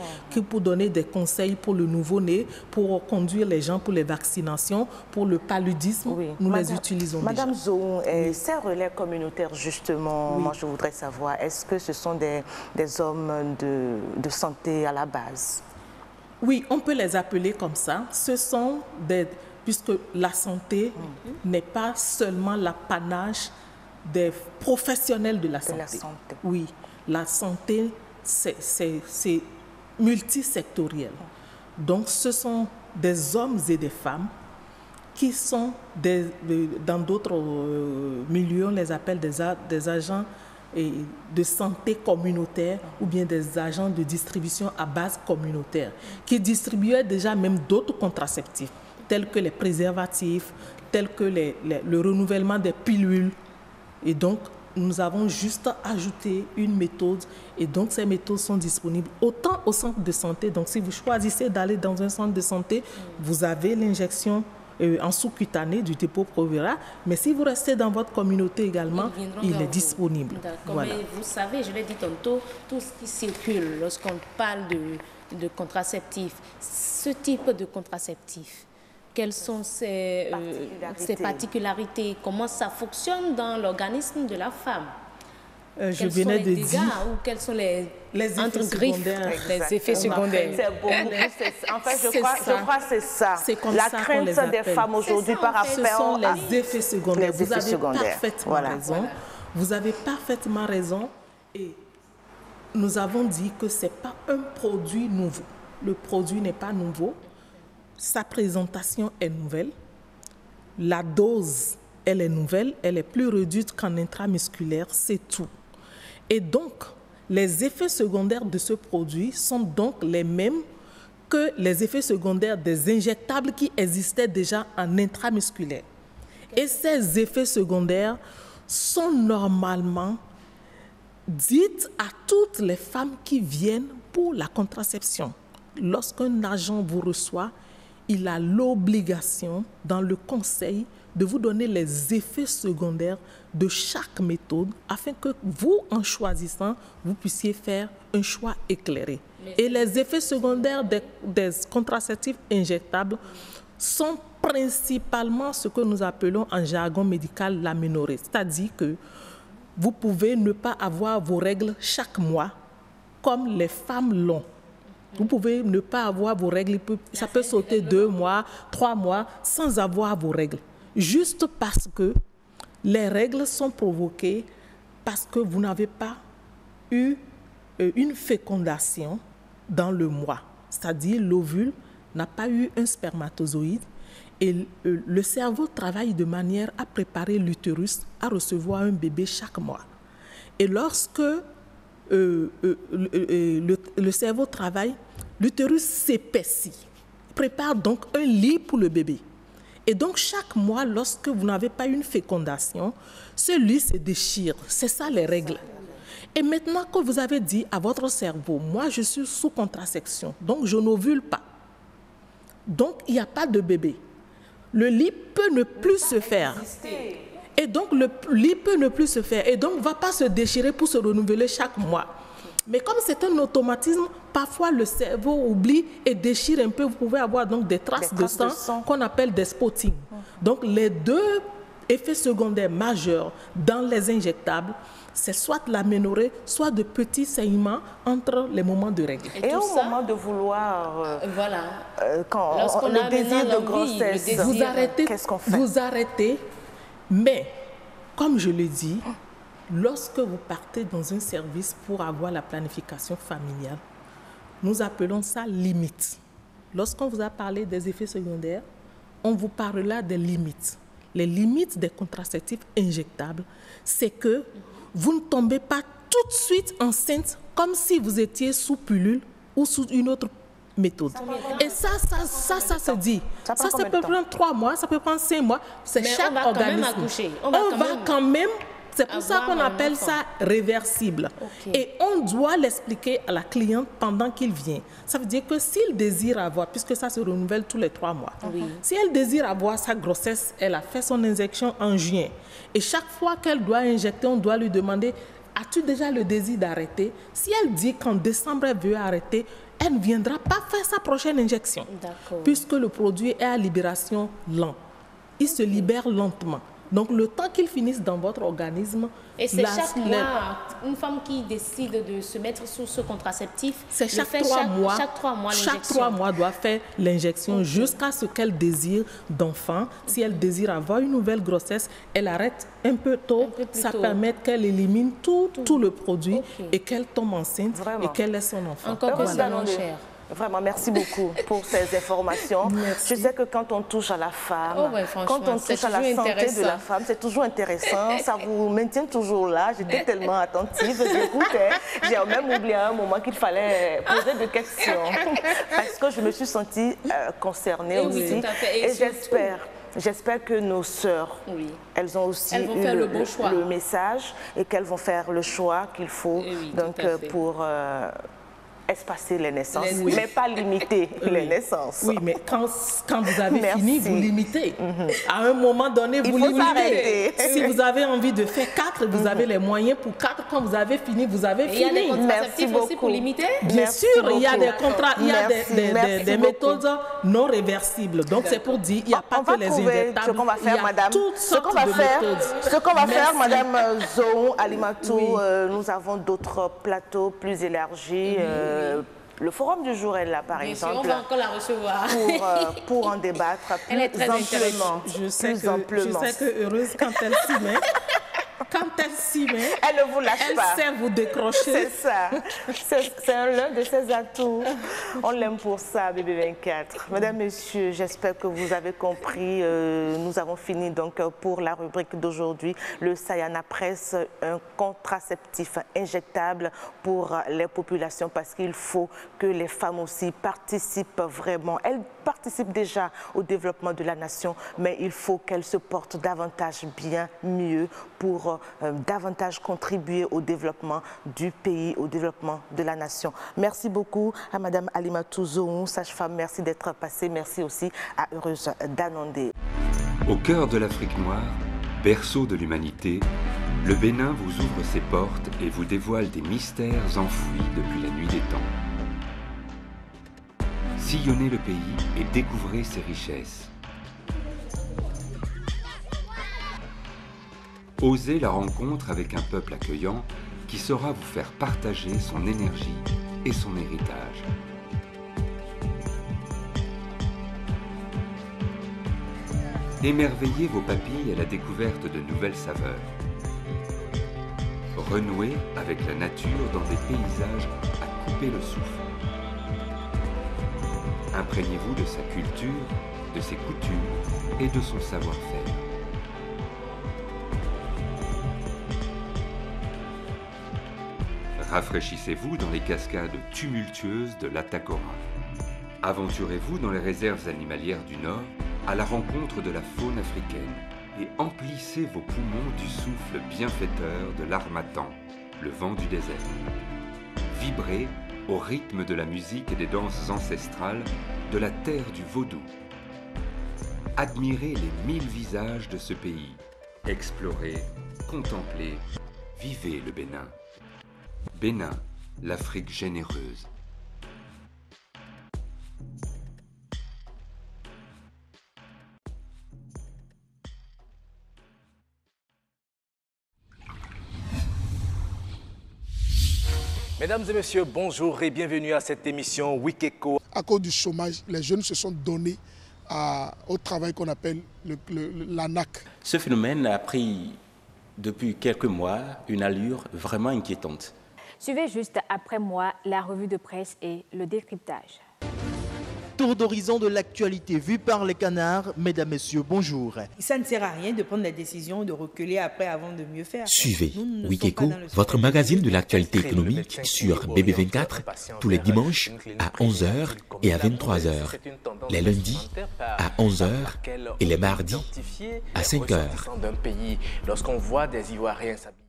pour donner des conseils pour le nouveau-né, pour conduire les gens pour les vaccinations, pour le paludisme. Nous les utilisons déjà. Madame Zoum, ces relais communautaires, justement, moi je voudrais savoir, est-ce que ce sont des hommes de santé à la base? Oui, on peut les appeler comme ça. Ce sont puisque la santé n'est pas seulement l'apanage des professionnels de la santé. Oui, la santé, c'est multisectoriel. Donc, ce sont des hommes et des femmes qui sont, dans d'autres milieux, on les appelle des agents de santé communautaire ou bien des agents de distribution à base communautaire, qui distribuaient déjà même d'autres contraceptifs, tels que les préservatifs, tels que le renouvellement des pilules. Et donc, nous avons juste ajouté une méthode et donc ces méthodes sont disponibles autant au centre de santé. Donc, si vous choisissez d'aller dans un centre de santé, vous avez l'injection en sous-cutané du dépôt Provera, mais si vous restez dans votre communauté également, il est disponible. Voilà. Mais vous savez, je l'ai dit tantôt, tout ce qui circule lorsqu'on parle de contraceptifs, ce type de contraceptif, quelles sont ses particularités, comment ça fonctionne dans l'organisme de la femme? Je venais de dire. Ou quels sont les effets secondaires. Les effets secondaires. En fait, je crois que c'est ça. C'est comme la ça crainte des femmes aujourd'hui par rapport Ce sont les effets secondaires. Vous avez parfaitement raison. Vous avez parfaitement raison. Et nous avons dit que ce n'est pas un produit nouveau. Le produit n'est pas nouveau. Sa présentation est nouvelle. La dose, elle est nouvelle. Elle est plus réduite qu'en intramusculaire. C'est tout. Et donc, les effets secondaires de ce produit sont donc les mêmes que les effets secondaires des injectables qui existaient déjà en intramusculaire. Et ces effets secondaires sont normalement dits à toutes les femmes qui viennent pour la contraception. Lorsqu'un agent vous reçoit, il a l'obligation, dans le conseil, de vous donner les effets secondaires de chaque méthode afin que vous, en choisissant, vous puissiez faire un choix éclairé. Et les effets secondaires des contraceptifs injectables sont principalement ce que nous appelons en jargon médical l'aménorrhée. C'est-à-dire que vous pouvez ne pas avoir vos règles chaque mois comme les femmes l'ont. Vous pouvez ne pas avoir vos règles, ça peut sauter 2 mois, 3 mois sans avoir vos règles. Juste parce que les règles sont provoquées parce que vous n'avez pas eu une fécondation dans le mois. C'est-à-dire l'ovule n'a pas eu un spermatozoïde et le cerveau travaille de manière à préparer l'utérus à recevoir un bébé chaque mois. Et lorsque le cerveau travaille, l'utérus s'épaissit, prépare donc un lit pour le bébé. Et donc chaque mois, lorsque vous n'avez pas une fécondation, ce lit se déchire. C'est ça les règles. Et maintenant que vous avez dit à votre cerveau, moi je suis sous contraception, donc je n'ovule pas. Donc il n'y a pas de bébé. Le lit peut ne plus se faire. Et donc le lit peut ne plus se faire. Et donc ne va pas se déchirer pour se renouveler chaque mois. Mais comme c'est un automatisme, parfois le cerveau oublie et déchire un peu. Vous pouvez avoir donc des traces de sang qu'on appelle des spottings. Donc les 2 effets secondaires majeurs dans les injectables, c'est soit l'aménorrhée, soit de petits saignements entre les moments de règles. Et au moment de vouloir, quand lorsqu'on le désir de grossesse, qu'est-ce qu'on fait? Vous arrêtez, mais comme je l'ai dit, lorsque vous partez dans un service pour avoir la planification familiale, nous appelons ça limite. Lorsqu'on vous a parlé des effets secondaires, on vous parlera des limites. Les limites des contraceptifs injectables, c'est que vous ne tombez pas tout de suite enceinte comme si vous étiez sous pilule ou sous une autre méthode. Et ça se dit. Ça peut prendre 3 mois, ça peut prendre 5 mois. C'est chaque organisme. On va quand même. C'est pour ça qu'on appelle ça réversible. Et on doit l'expliquer à la cliente pendant qu'il vient. Ça veut dire que s'il désire avoir, puisque ça se renouvelle tous les 3 mois, si elle désire avoir sa grossesse, elle a fait son injection en juin. Et chaque fois qu'elle doit injecter, on doit lui demander, as-tu déjà le désir d'arrêter? Si elle dit qu'en décembre, elle veut arrêter, elle ne viendra pas faire sa prochaine injection. Puisque le produit est à libération lente. Il se libère lentement. Donc, le temps qu'il finisse dans votre organisme... Et c'est chaque mois, une femme qui décide de se mettre sous ce contraceptif... C'est chaque 3 mois. Chaque 3 mois, l'injection. Chaque 3 mois doit faire l'injection jusqu'à ce qu'elle désire d'enfant. Si elle désire avoir une nouvelle grossesse, elle arrête un peu tôt. Ça permet qu'elle élimine tout le produit et qu'elle tombe enceinte et qu'elle ait son enfant. Encore que ça non cher. Vraiment, merci beaucoup pour ces informations. Je sais que quand on touche à la femme, quand on touche à la santé de la femme, c'est toujours intéressant. Ça vous maintient toujours là. J'étais tellement attentive, j'écoutais. J'ai même oublié à un moment qu'il fallait poser des questions parce que je me suis sentie concernée aussi. Et j'espère que nos sœurs, elles ont aussi eu le message et qu'elles vont faire le choix qu'il faut pour espacer les naissances, mais pas limiter les naissances. Oui, mais quand vous avez fini, vous limitez. À un moment donné, vous limitez. Si vous avez envie de faire 4, vous avez les moyens pour 4. Quand vous avez fini, vous avez fini. Il y a des contraceptifs aussi pour limiter? Bien sûr, il y a des contrats, il y a des méthodes non réversibles. Donc, c'est pour dire, il n'y a pas que les injectables. Ce qu'on va faire, madame, ce qu'on va faire, madame Zohou Alimatou, nous avons d'autres plateaux plus élargis. Le forum du jour est là, par exemple. On va encore la recevoir. Pour en débattre plus amplement. Je sais que heureuse quand elle s'y met. Quand elle s'y met, elle ne vous lâche pas. Elle sait vous décrocher. C'est ça. C'est l'un de ses atouts. On l'aime pour ça, bébé 24. Mesdames, Messieurs, j'espère que vous avez compris. Nous avons fini donc pour la rubrique d'aujourd'hui. Le Sayana Presse, un contraceptif injectable pour les populations parce qu'il faut que les femmes aussi participent vraiment. Elles participent déjà au développement de la nation, mais il faut qu'elles se portent davantage bien mieux pour davantage contribuer au développement du pays, au développement de la nation. Merci beaucoup à Madame Alimatou Zohou, sage-femme. Merci d'être passée. Merci aussi à Heureuse Danondé. Au cœur de l'Afrique noire, berceau de l'humanité, le Bénin vous ouvre ses portes et vous dévoile des mystères enfouis depuis la nuit des temps. Sillonnez le pays et découvrez ses richesses. Osez la rencontre avec un peuple accueillant qui saura vous faire partager son énergie et son héritage. Émerveillez vos papilles à la découverte de nouvelles saveurs. Renouez avec la nature dans des paysages à couper le souffle. Imprégnez-vous de sa culture, de ses coutumes et de son savoir-faire. Rafraîchissez-vous dans les cascades tumultueuses de l'Atacora. Aventurez-vous dans les réserves animalières du Nord à la rencontre de la faune africaine et emplissez vos poumons du souffle bienfaiteur de l'harmattan, le vent du désert. Vibrez au rythme de la musique et des danses ancestrales de la terre du vaudou. Admirez les 1000 visages de ce pays. Explorez, contemplez, vivez le Bénin. Bénin, l'Afrique généreuse. Mesdames et messieurs, bonjour et bienvenue à cette émission Wikeko. À cause du chômage, les jeunes se sont donnés au travail qu'on appelle l'ANAC. Ce phénomène a pris depuis quelques mois une allure vraiment inquiétante. Suivez juste après moi la revue de presse et le décryptage. Tour d'horizon de l'actualité vue par les canards. Mesdames, Messieurs, bonjour. Ça ne sert à rien de prendre la décision de reculer après avant de mieux faire. Suivez Wikeko, votre magazine de l'actualité économique sur BB24 tous les dimanches à 11h et à 23h, les lundis à 11h et les mardis à 5h. Lorsqu'on voit des Ivoiriens s'habiller.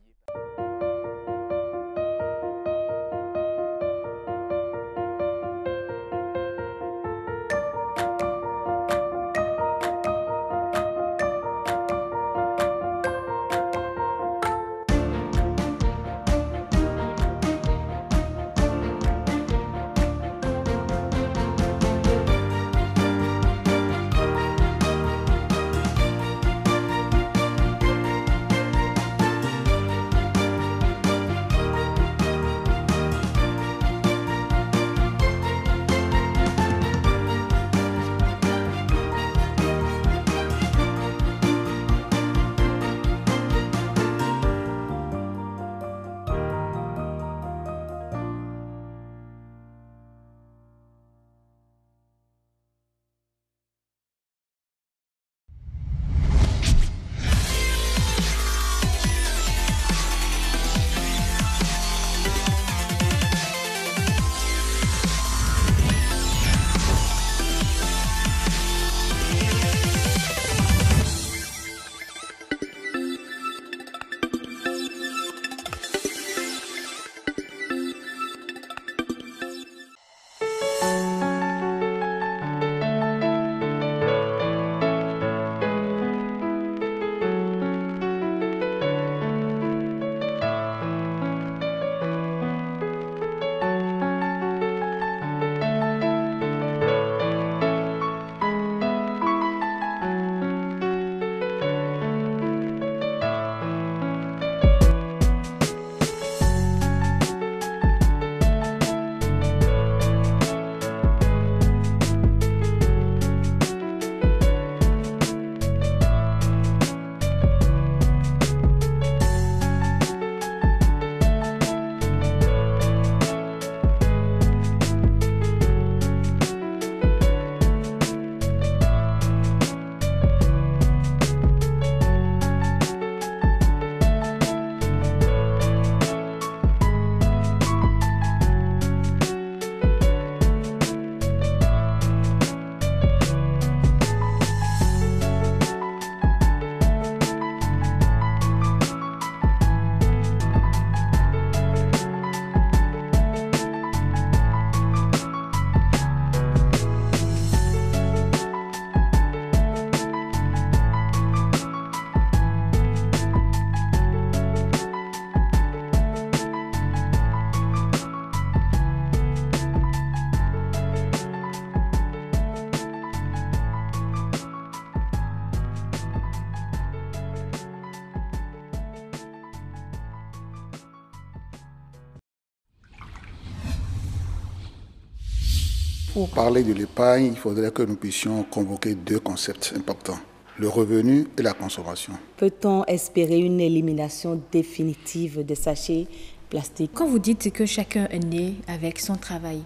Pour parler de l'épargne, il faudrait que nous puissions convoquer 2 concepts importants, le revenu et la consommation. Peut-on espérer une élimination définitive des sachets plastiques? Quand vous dites que chacun est né avec son travail,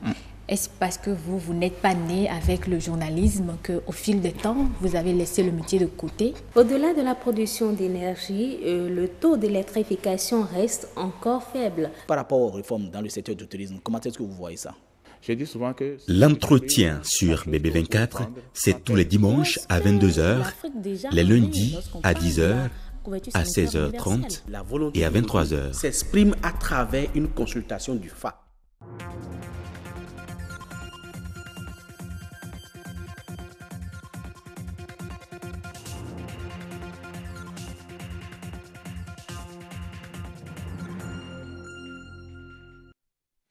est-ce parce que vous n'êtes pas né avec le journalisme qu'au fil des temps, vous avez laissé le métier de côté? Au-delà de la production d'énergie, le taux d'électrification reste encore faible. Par rapport aux réformes dans le secteur du tourisme, comment est-ce que vous voyez ça? Je dis souvent que l'entretien sur BB24, c'est tous les dimanches à 22h, les lundis à 10h, à 16h30 et à 23h. S'exprime à travers une consultation du FA.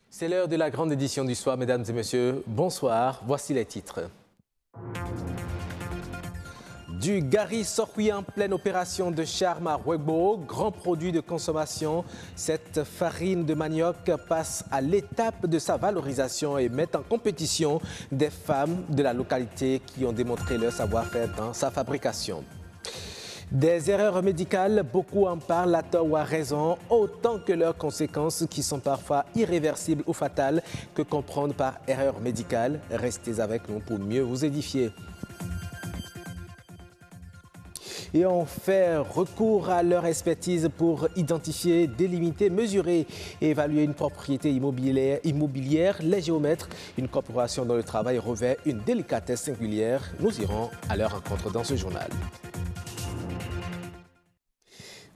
C'est l'heure de la grande édition du soir, mesdames et messieurs. Bonsoir, voici les titres. Du Gari Sorhui en pleine opération de charme à Ouébo, grand produit de consommation. Cette farine de manioc passe à l'étape de sa valorisation et met en compétition des femmes de la localité qui ont démontré leur savoir-faire dans sa fabrication. Des erreurs médicales, beaucoup en parlent à tort ou à raison, autant que leurs conséquences qui sont parfois irréversibles ou fatales que comprendre par erreur médicale. Restez avec nous pour mieux vous édifier. Et on fait recours à leur expertise pour identifier, délimiter, mesurer et évaluer une propriété immobilière. Les géomètres, une corporation dont le travail revêt une délicatesse singulière. Nous irons à leur rencontre dans ce journal.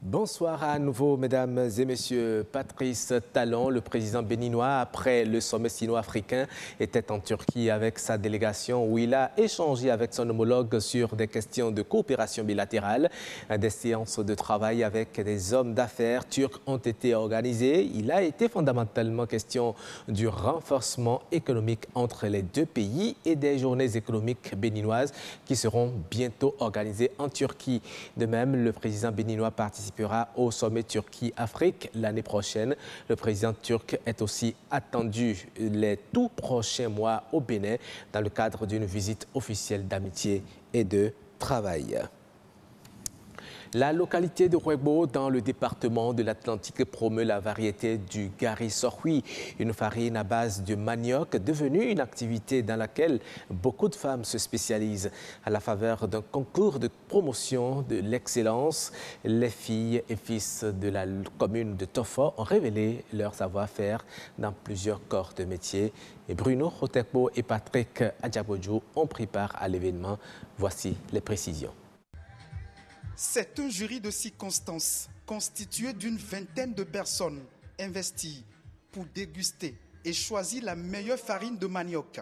Bonsoir à nouveau, mesdames et messieurs. Patrice Talon, le président béninois, après le sommet sino-africain, était en Turquie avec sa délégation où il a échangé avec son homologue sur des questions de coopération bilatérale. Des séances de travail avec des hommes d'affaires turcs ont été organisées. Il a été fondamentalement question du renforcement économique entre les deux pays et des journées économiques béninoises qui seront bientôt organisées en Turquie. De même, le président béninois participera au sommet Turquie-Afrique l'année prochaine. Le président turc est aussi attendu les tout prochains mois au Bénin dans le cadre d'une visite officielle d'amitié et de travail. La localité de Ouébo, dans le département de l'Atlantique, promeut la variété du Gari Sorhui, une farine à base de manioc devenue une activité dans laquelle beaucoup de femmes se spécialisent. À la faveur d'un concours de promotion de l'excellence, les filles et fils de la commune de Tofa ont révélé leur savoir-faire dans plusieurs corps de métier. Et Bruno Hotekbo et Patrick Adjabodjou ont pris part à l'événement. Voici les précisions. C'est un jury de circonstances constitué d'une vingtaine de personnes investies pour déguster et choisir la meilleure farine de manioc.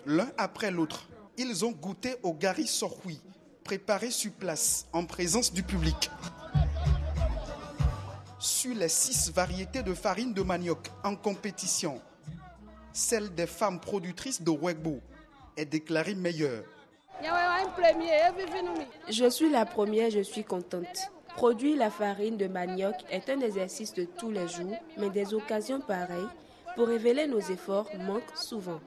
L'un après l'autre, ils ont goûté au Gari Sorhui, préparé sur place en présence du public. Sur les 6 variétés de farine de manioc en compétition, celle des femmes productrices de Ouébo est déclarée meilleure. Je suis la première, je suis contente. Produire la farine de manioc est un exercice de tous les jours, mais des occasions pareilles pour révéler nos efforts manquent souvent.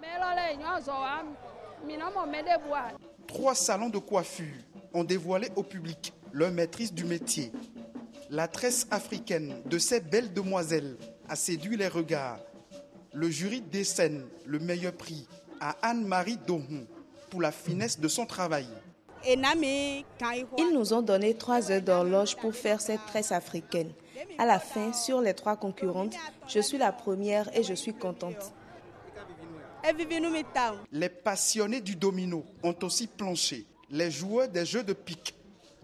3 salons de coiffure ont dévoilé au public leur maîtrise du métier. La tresse africaine de ces belles demoiselles a séduit les regards. Le jury décerne le meilleur prix à Anne-Marie Dohon pour la finesse de son travail. Ils nous ont donné 3 heures d'horloge pour faire cette tresse africaine. À la fin, sur les 3 concurrentes, je suis la première et je suis contente. Les passionnés du domino ont aussi planché. Les joueurs des jeux de pique,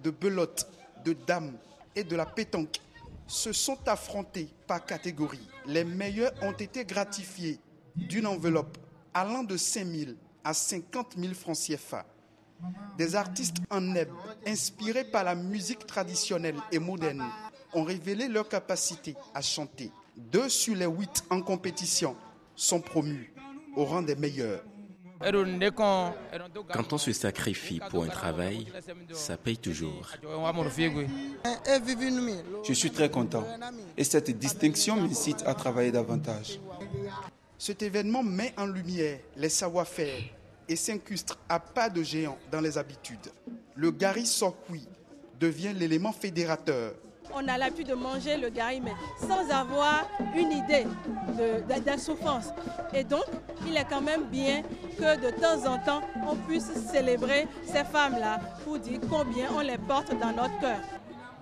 de belote, de dames et de la pétanque se sont affrontés par catégorie. Les meilleurs ont été gratifiés d'une enveloppe allant de 5 000 à 50 000 francs CFA. Des artistes en neb, inspirés par la musique traditionnelle et moderne, ont révélé leur capacité à chanter. 2 sur les 8 en compétition sont promus au rang des meilleurs. Quand on se sacrifie pour un travail, ça paye toujours. Je suis très content et cette distinction m'incite à travailler davantage. Cet événement met en lumière les savoir-faire et s'incruste à pas de géant dans les habitudes. Le gari sokwi devient l'élément fédérateur. On a l'habitude de manger le gari, mais sans avoir une idée de souffrance. Et donc, il est quand même bien que de temps en temps, on puisse célébrer ces femmes-là pour dire combien on les porte dans notre cœur.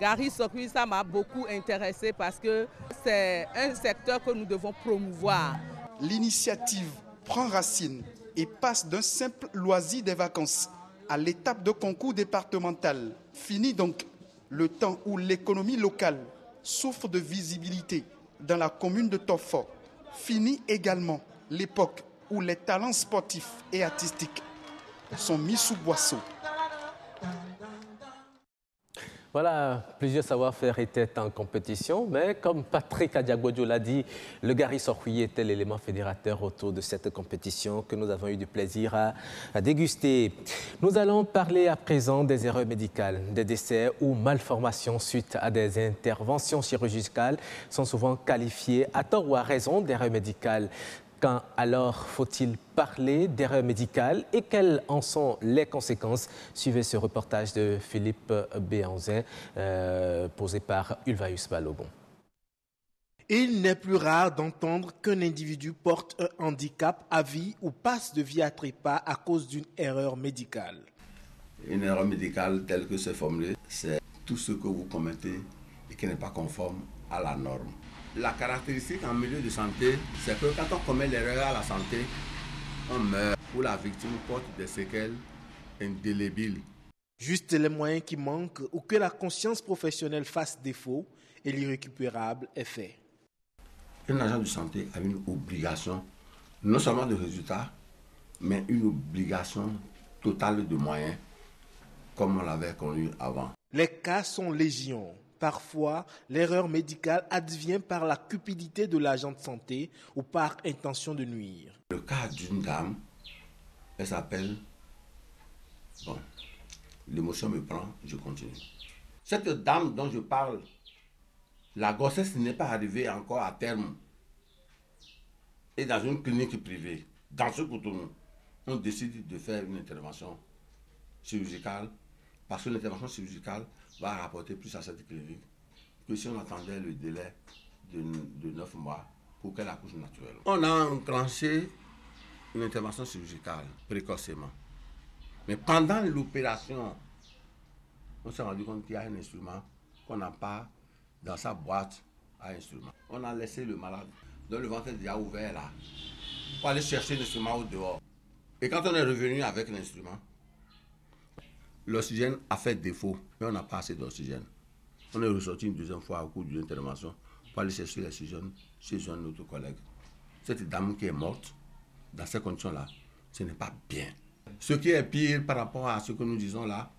Gari Sokwi, ça m'a beaucoup intéressé parce que c'est un secteur que nous devons promouvoir. L'initiative prend racine et passe d'un simple loisir des vacances à l'étape de concours départemental. Fini donc le temps où l'économie locale souffre de visibilité dans la commune de Tofo. Fini également l'époque où les talents sportifs et artistiques sont mis sous boisseau. Voilà, plusieurs savoir-faire étaient en compétition, mais comme Patrick Adiagodjo l'a dit, le gari sokwi était l'élément fédérateur autour de cette compétition que nous avons eu du plaisir à déguster. Nous allons parler à présent des erreurs médicales, des décès ou malformations suite à des interventions chirurgicales sont souvent qualifiées à tort ou à raison d'erreurs médicales. Quand alors faut-il parler d'erreurs médicales et quelles en sont les conséquences? Suivez ce reportage de Philippe Béanzin posé par Ulvaeus Balogun. Il n'est plus rare d'entendre qu'un individu porte un handicap à vie ou passe de vie à trépas à cause d'une erreur médicale. Une erreur médicale telle que c'est formulé, c'est tout ce que vous commettez et qui n'est pas conforme à la norme. La caractéristique en milieu de santé, c'est que quand on commet l'erreur à la santé, on meurt ou la victime porte des séquelles indélébiles. Juste les moyens qui manquent ou que la conscience professionnelle fasse défaut et l'irrécupérable est fait. Un agent de santé a une obligation, non seulement de résultats, mais une obligation totale de moyens, comme on l'avait connu avant. Les cas sont légion. Parfois, l'erreur médicale advient par la cupidité de l'agent de santé ou par intention de nuire. Le cas d'une dame, elle s'appelle... Bon, l'émotion me prend, je continue. Cette dame dont je parle, la grossesse n'est pas arrivée encore à terme. Et dans une clinique privée, dans ce Cotonou, on décide de faire une intervention chirurgicale parce que l'intervention chirurgicale va rapporter plus à cette clinique que si on attendait le délai de 9 mois pour qu'elle accouche naturellement. On a enclenché une intervention chirurgicale précocement. Mais pendant l'opération, on s'est rendu compte qu'il y a un instrument qu'on n'a pas dans sa boîte à instruments. On a laissé le malade, dont le ventre est déjà ouvert là, pour aller chercher l'instrument au dehors. Et quand on est revenu avec l'instrument, l'oxygène a fait défaut, mais on n'a pas assez d'oxygène. On est ressorti une deuxième fois au cours d'une intervention pour aller chercher l'oxygène chez un autre collègue. Cette dame qui est morte, dans ces conditions-là, ce n'est pas bien. Ce qui est pire par rapport à ce que nous disons là,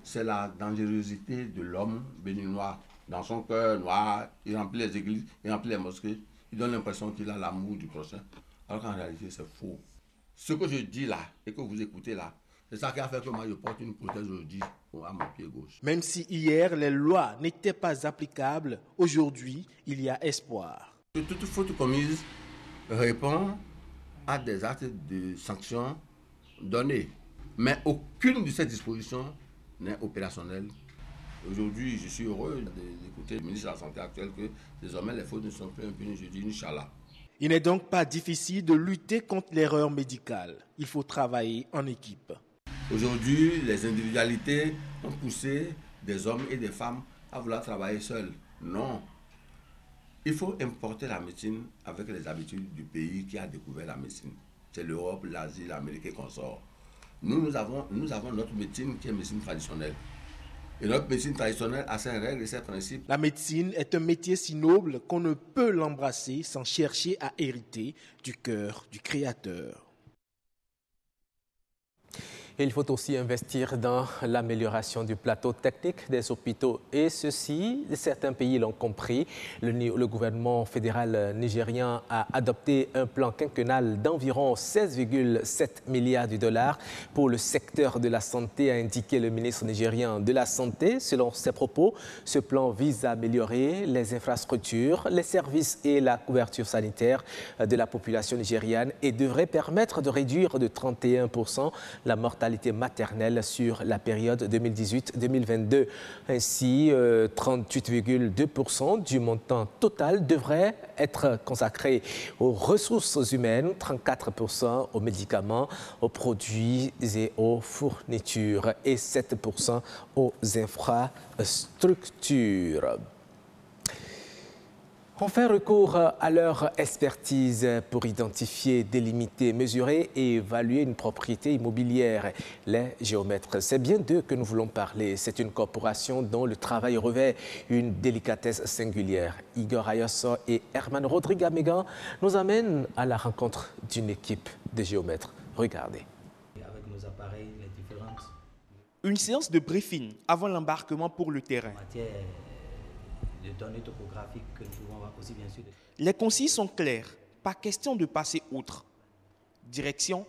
c'est la dangerosité de l'homme béninois. Dans son cœur noir, il remplit les églises, il remplit les mosquées, il donne l'impression qu'il a l'amour du prochain, alors qu'en réalité c'est faux. Ce que je dis là et que vous écoutez là, c'est ça qui a fait que moi je porte une prothèse aujourd'hui à mon pied gauche. Même si hier les lois n'étaient pas applicables, aujourd'hui il y a espoir. Toute faute commise répond à des actes de sanction donnés, mais aucune de ces dispositions n'est opérationnelle. Aujourd'hui, je suis heureux d'écouter le ministre de la Santé actuel que désormais les fautes ne sont plus impunies. Je dis Inch'Allah. Il n'est donc pas difficile de lutter contre l'erreur médicale. Il faut travailler en équipe. Aujourd'hui, les individualités ont poussé des hommes et des femmes à vouloir travailler seuls. Non. Il faut importer la médecine avec les habitudes du pays qui a découvert la médecine. C'est l'Europe, l'Asie, l'Amérique et consorts. Nous avons notre médecine qui est médecine traditionnelle. Et notre médecine traditionnelle a ses règles et ses principes. La médecine est un métier si noble qu'on ne peut l'embrasser sans chercher à hériter du cœur du Créateur. Il faut aussi investir dans l'amélioration du plateau technique des hôpitaux. Et ceci, certains pays l'ont compris. Le gouvernement fédéral nigérien a adopté un plan quinquennal d'environ 16,7 milliards de dollars pour le secteur de la santé, a indiqué le ministre nigérien de la Santé. Selon ses propos, ce plan vise à améliorer les infrastructures, les services et la couverture sanitaire de la population nigériane et devrait permettre de réduire de 31% la mortalité maternelle sur la période 2018-2022. Ainsi, 38,2% du montant total devrait être consacré aux ressources humaines, 34% aux médicaments, aux produits et aux fournitures et 7% aux infrastructures. On fait recours à leur expertise pour identifier, délimiter, mesurer et évaluer une propriété immobilière. Les géomètres, c'est bien d'eux que nous voulons parler. C'est une corporation dont le travail revêt une délicatesse singulière. Igor Ayosso et Herman Rodrigue-Amégan nous amènent à la rencontre d'une équipe de géomètres. Regardez. Avec nos appareils, les différentes... Une séance de briefing avant l'embarquement pour le terrain. De données topographiques que nous pouvons voir aussi bien sûr. Les consignes sont claires, pas question de passer outre. Direction,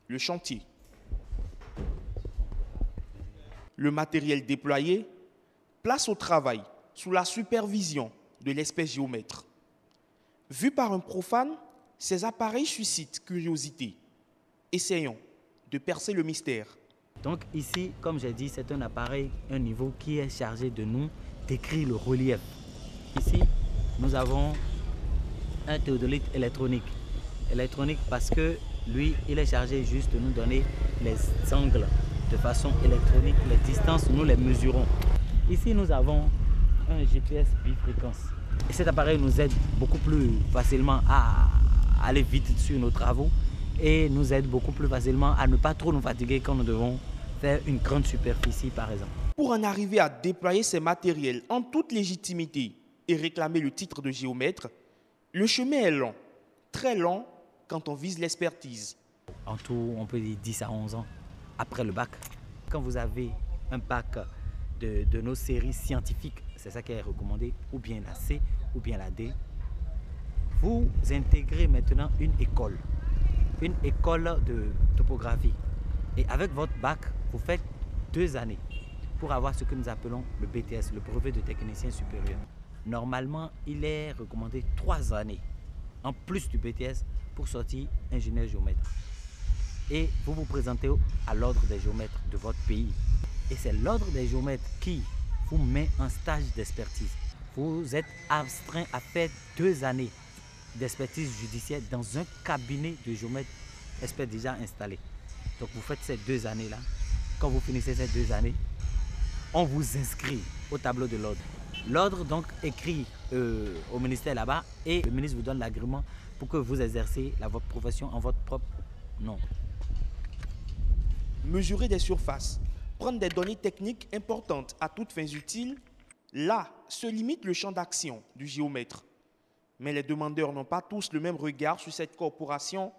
le chantier. Le matériel déployé, place au travail sous la supervision de l'expert géomètre. Vu par un profane, ces appareils suscitent curiosité. Essayons de percer le mystère. Donc ici, comme j'ai dit, c'est un appareil, un niveau qui est chargé de nous décrire le relief. Ici, nous avons un théodolite électronique. Électronique parce que lui, il est chargé juste de nous donner les angles de façon électronique. Les distances, nous les mesurons. Ici, nous avons un GPS bifréquence. Et cet appareil nous aide beaucoup plus facilement à aller vite sur nos travaux et nous aide beaucoup plus facilement à ne pas trop nous fatiguer quand nous devons faire une grande superficie, par exemple. Pour en arriver à déployer ces matériels en toute légitimité et réclamer le titre de géomètre, le chemin est long, très long quand on vise l'expertise. En tout, on peut dire 10 à 11 ans après le bac. Quand vous avez un bac de nos séries scientifiques, c'est ça qui est recommandé, ou bien la C ou bien la D, vous intégrez maintenant une école de topographie. Et avec votre bac, vous faites 2 années pour avoir ce que nous appelons le BTS, le brevet de technicien supérieur. Normalement, il est recommandé 3 années en plus du BTS pour sortir ingénieur géomètre. Et vous vous présentez à l'ordre des géomètres de votre pays. Et c'est l'ordre des géomètres qui vous met en stage d'expertise. Vous êtes astreint à faire 2 années d'expertise judiciaire dans un cabinet de géomètres experts déjà installés. Donc vous faites ces 2 années-là. Quand vous finissez ces 2 années, on vous inscrit au tableau de l'ordre. L'ordre donc écrit au ministère là-bas et le ministre vous donne l'agrément pour que vous exercez votre profession en votre propre nom. Mesurer des surfaces, prendre des données techniques importantes à toutes fins utiles, là se limite le champ d'action du géomètre. Mais les demandeurs n'ont pas tous le même regard sur cette corporation,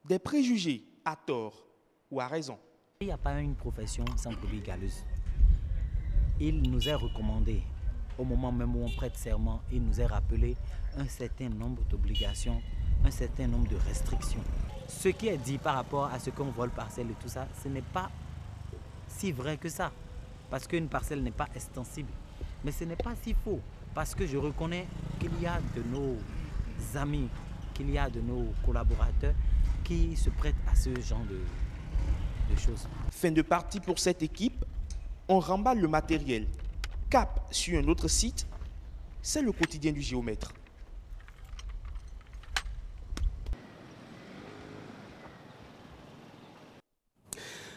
des préjugés à tort ou à raison. Il n'y a pas une profession sans brebis galeuse. Il nous est recommandé, au moment même où on prête serment, il nous est rappelé un certain nombre d'obligations, un certain nombre de restrictions. Ce qui est dit par rapport à ce qu'on vole parcelle et tout ça, ce n'est pas si vrai que ça. Parce qu'une parcelle n'est pas extensible. Mais ce n'est pas si faux. Parce que je reconnais qu'il y a de nos amis, qu'il y a de nos collaborateurs qui se prêtent à ce genre de choses. Fin de partie pour cette équipe, on remballe le matériel. Cap sur un autre site, c'est le quotidien du géomètre.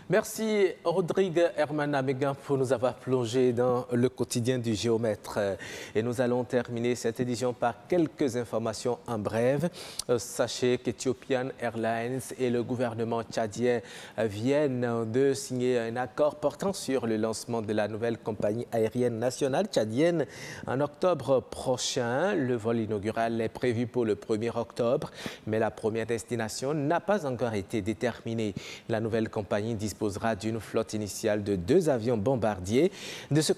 Merci Rodrigue Herman Amégan pour nous avoir plongé dans le quotidien du géomètre. Et nous allons terminer cette édition par quelques informations en bref. Sachez qu'Ethiopian Airlines et le gouvernement tchadien viennent de signer un accord portant sur le lancement de la nouvelle compagnie aérienne nationale tchadienne en octobre prochain. Le vol inaugural est prévu pour le 1er octobre, mais la première destination n'a pas encore été déterminée. La nouvelle compagnie dispose disposera d'une flotte initiale de 2 avions bombardiers. Dans ce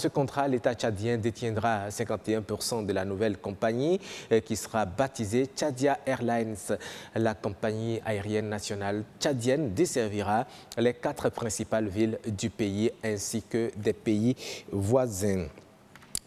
contrat, l'État tchadien détiendra 51% de la nouvelle compagnie qui sera baptisée Tchadia Airlines. La compagnie aérienne nationale tchadienne desservira les 4 principales villes du pays ainsi que des pays voisins.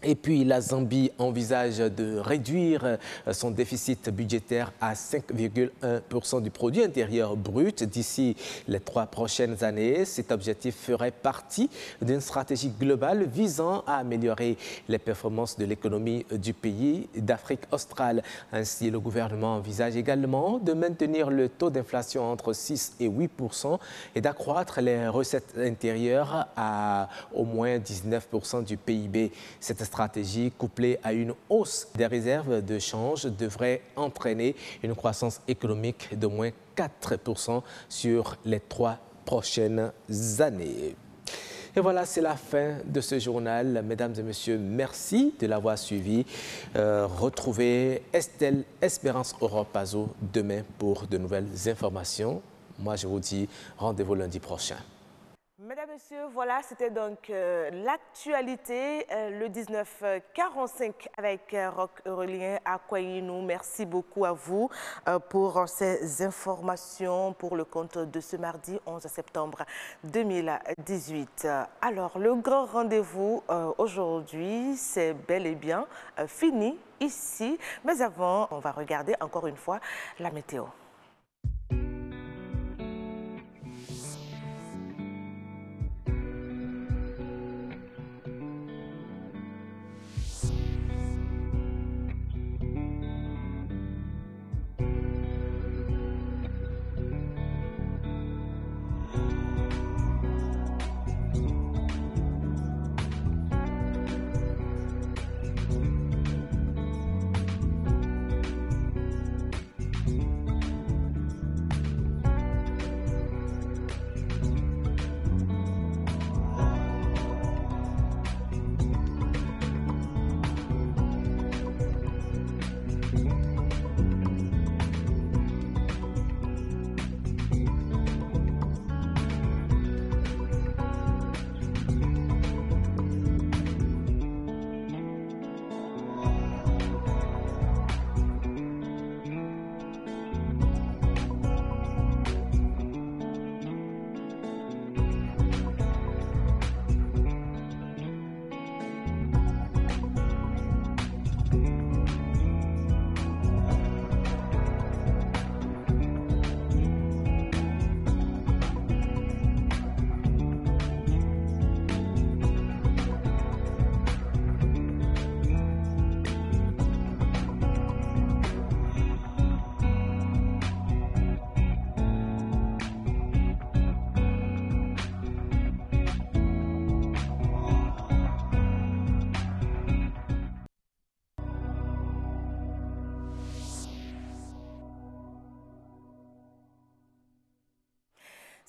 Et puis, la Zambie envisage de réduire son déficit budgétaire à 5,1% du produit intérieur brut d'ici les 3 prochaines années. Cet objectif ferait partie d'une stratégie globale visant à améliorer les performances de l'économie du pays d'Afrique australe. Ainsi, le gouvernement envisage également de maintenir le taux d'inflation entre 6 et 8% et d'accroître les recettes intérieures à au moins 19% du PIB. Cette stratégie, couplée à une hausse des réserves de change, devrait entraîner une croissance économique de moins 4% sur les 3 prochaines années. Et voilà, c'est la fin de ce journal. Mesdames et messieurs, merci de l'avoir suivi. Retrouvez Estelle Espérance Europazo demain pour de nouvelles informations. Moi, je vous dis rendez-vous lundi prochain. Mesdames, Messieurs, voilà, c'était donc l'actualité, le 19h45 avec Roch Aurélien Akwayinou. Merci beaucoup à vous pour ces informations pour le compte de ce mardi 11 septembre 2018. Alors, le grand rendez-vous aujourd'hui, c'est bel et bien fini ici. Mais avant, on va regarder encore une fois la météo.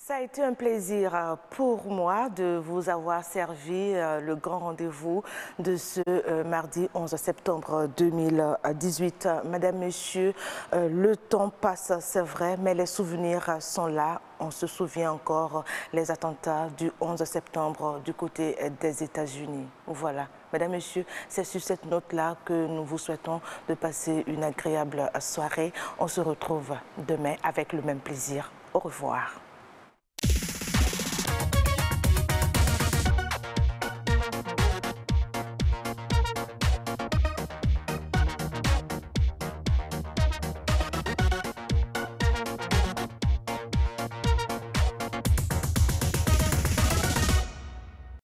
Ça a été un plaisir pour moi de vous avoir servi le grand rendez-vous de ce mardi 11 septembre 2018. Mesdames, Messieurs, le temps passe, c'est vrai, mais les souvenirs sont là. On se souvient encore les attentats du 11 septembre du côté des États-Unis. Voilà. Mesdames, Messieurs, c'est sur cette note-là que nous vous souhaitons de passer une agréable soirée. On se retrouve demain avec le même plaisir. Au revoir.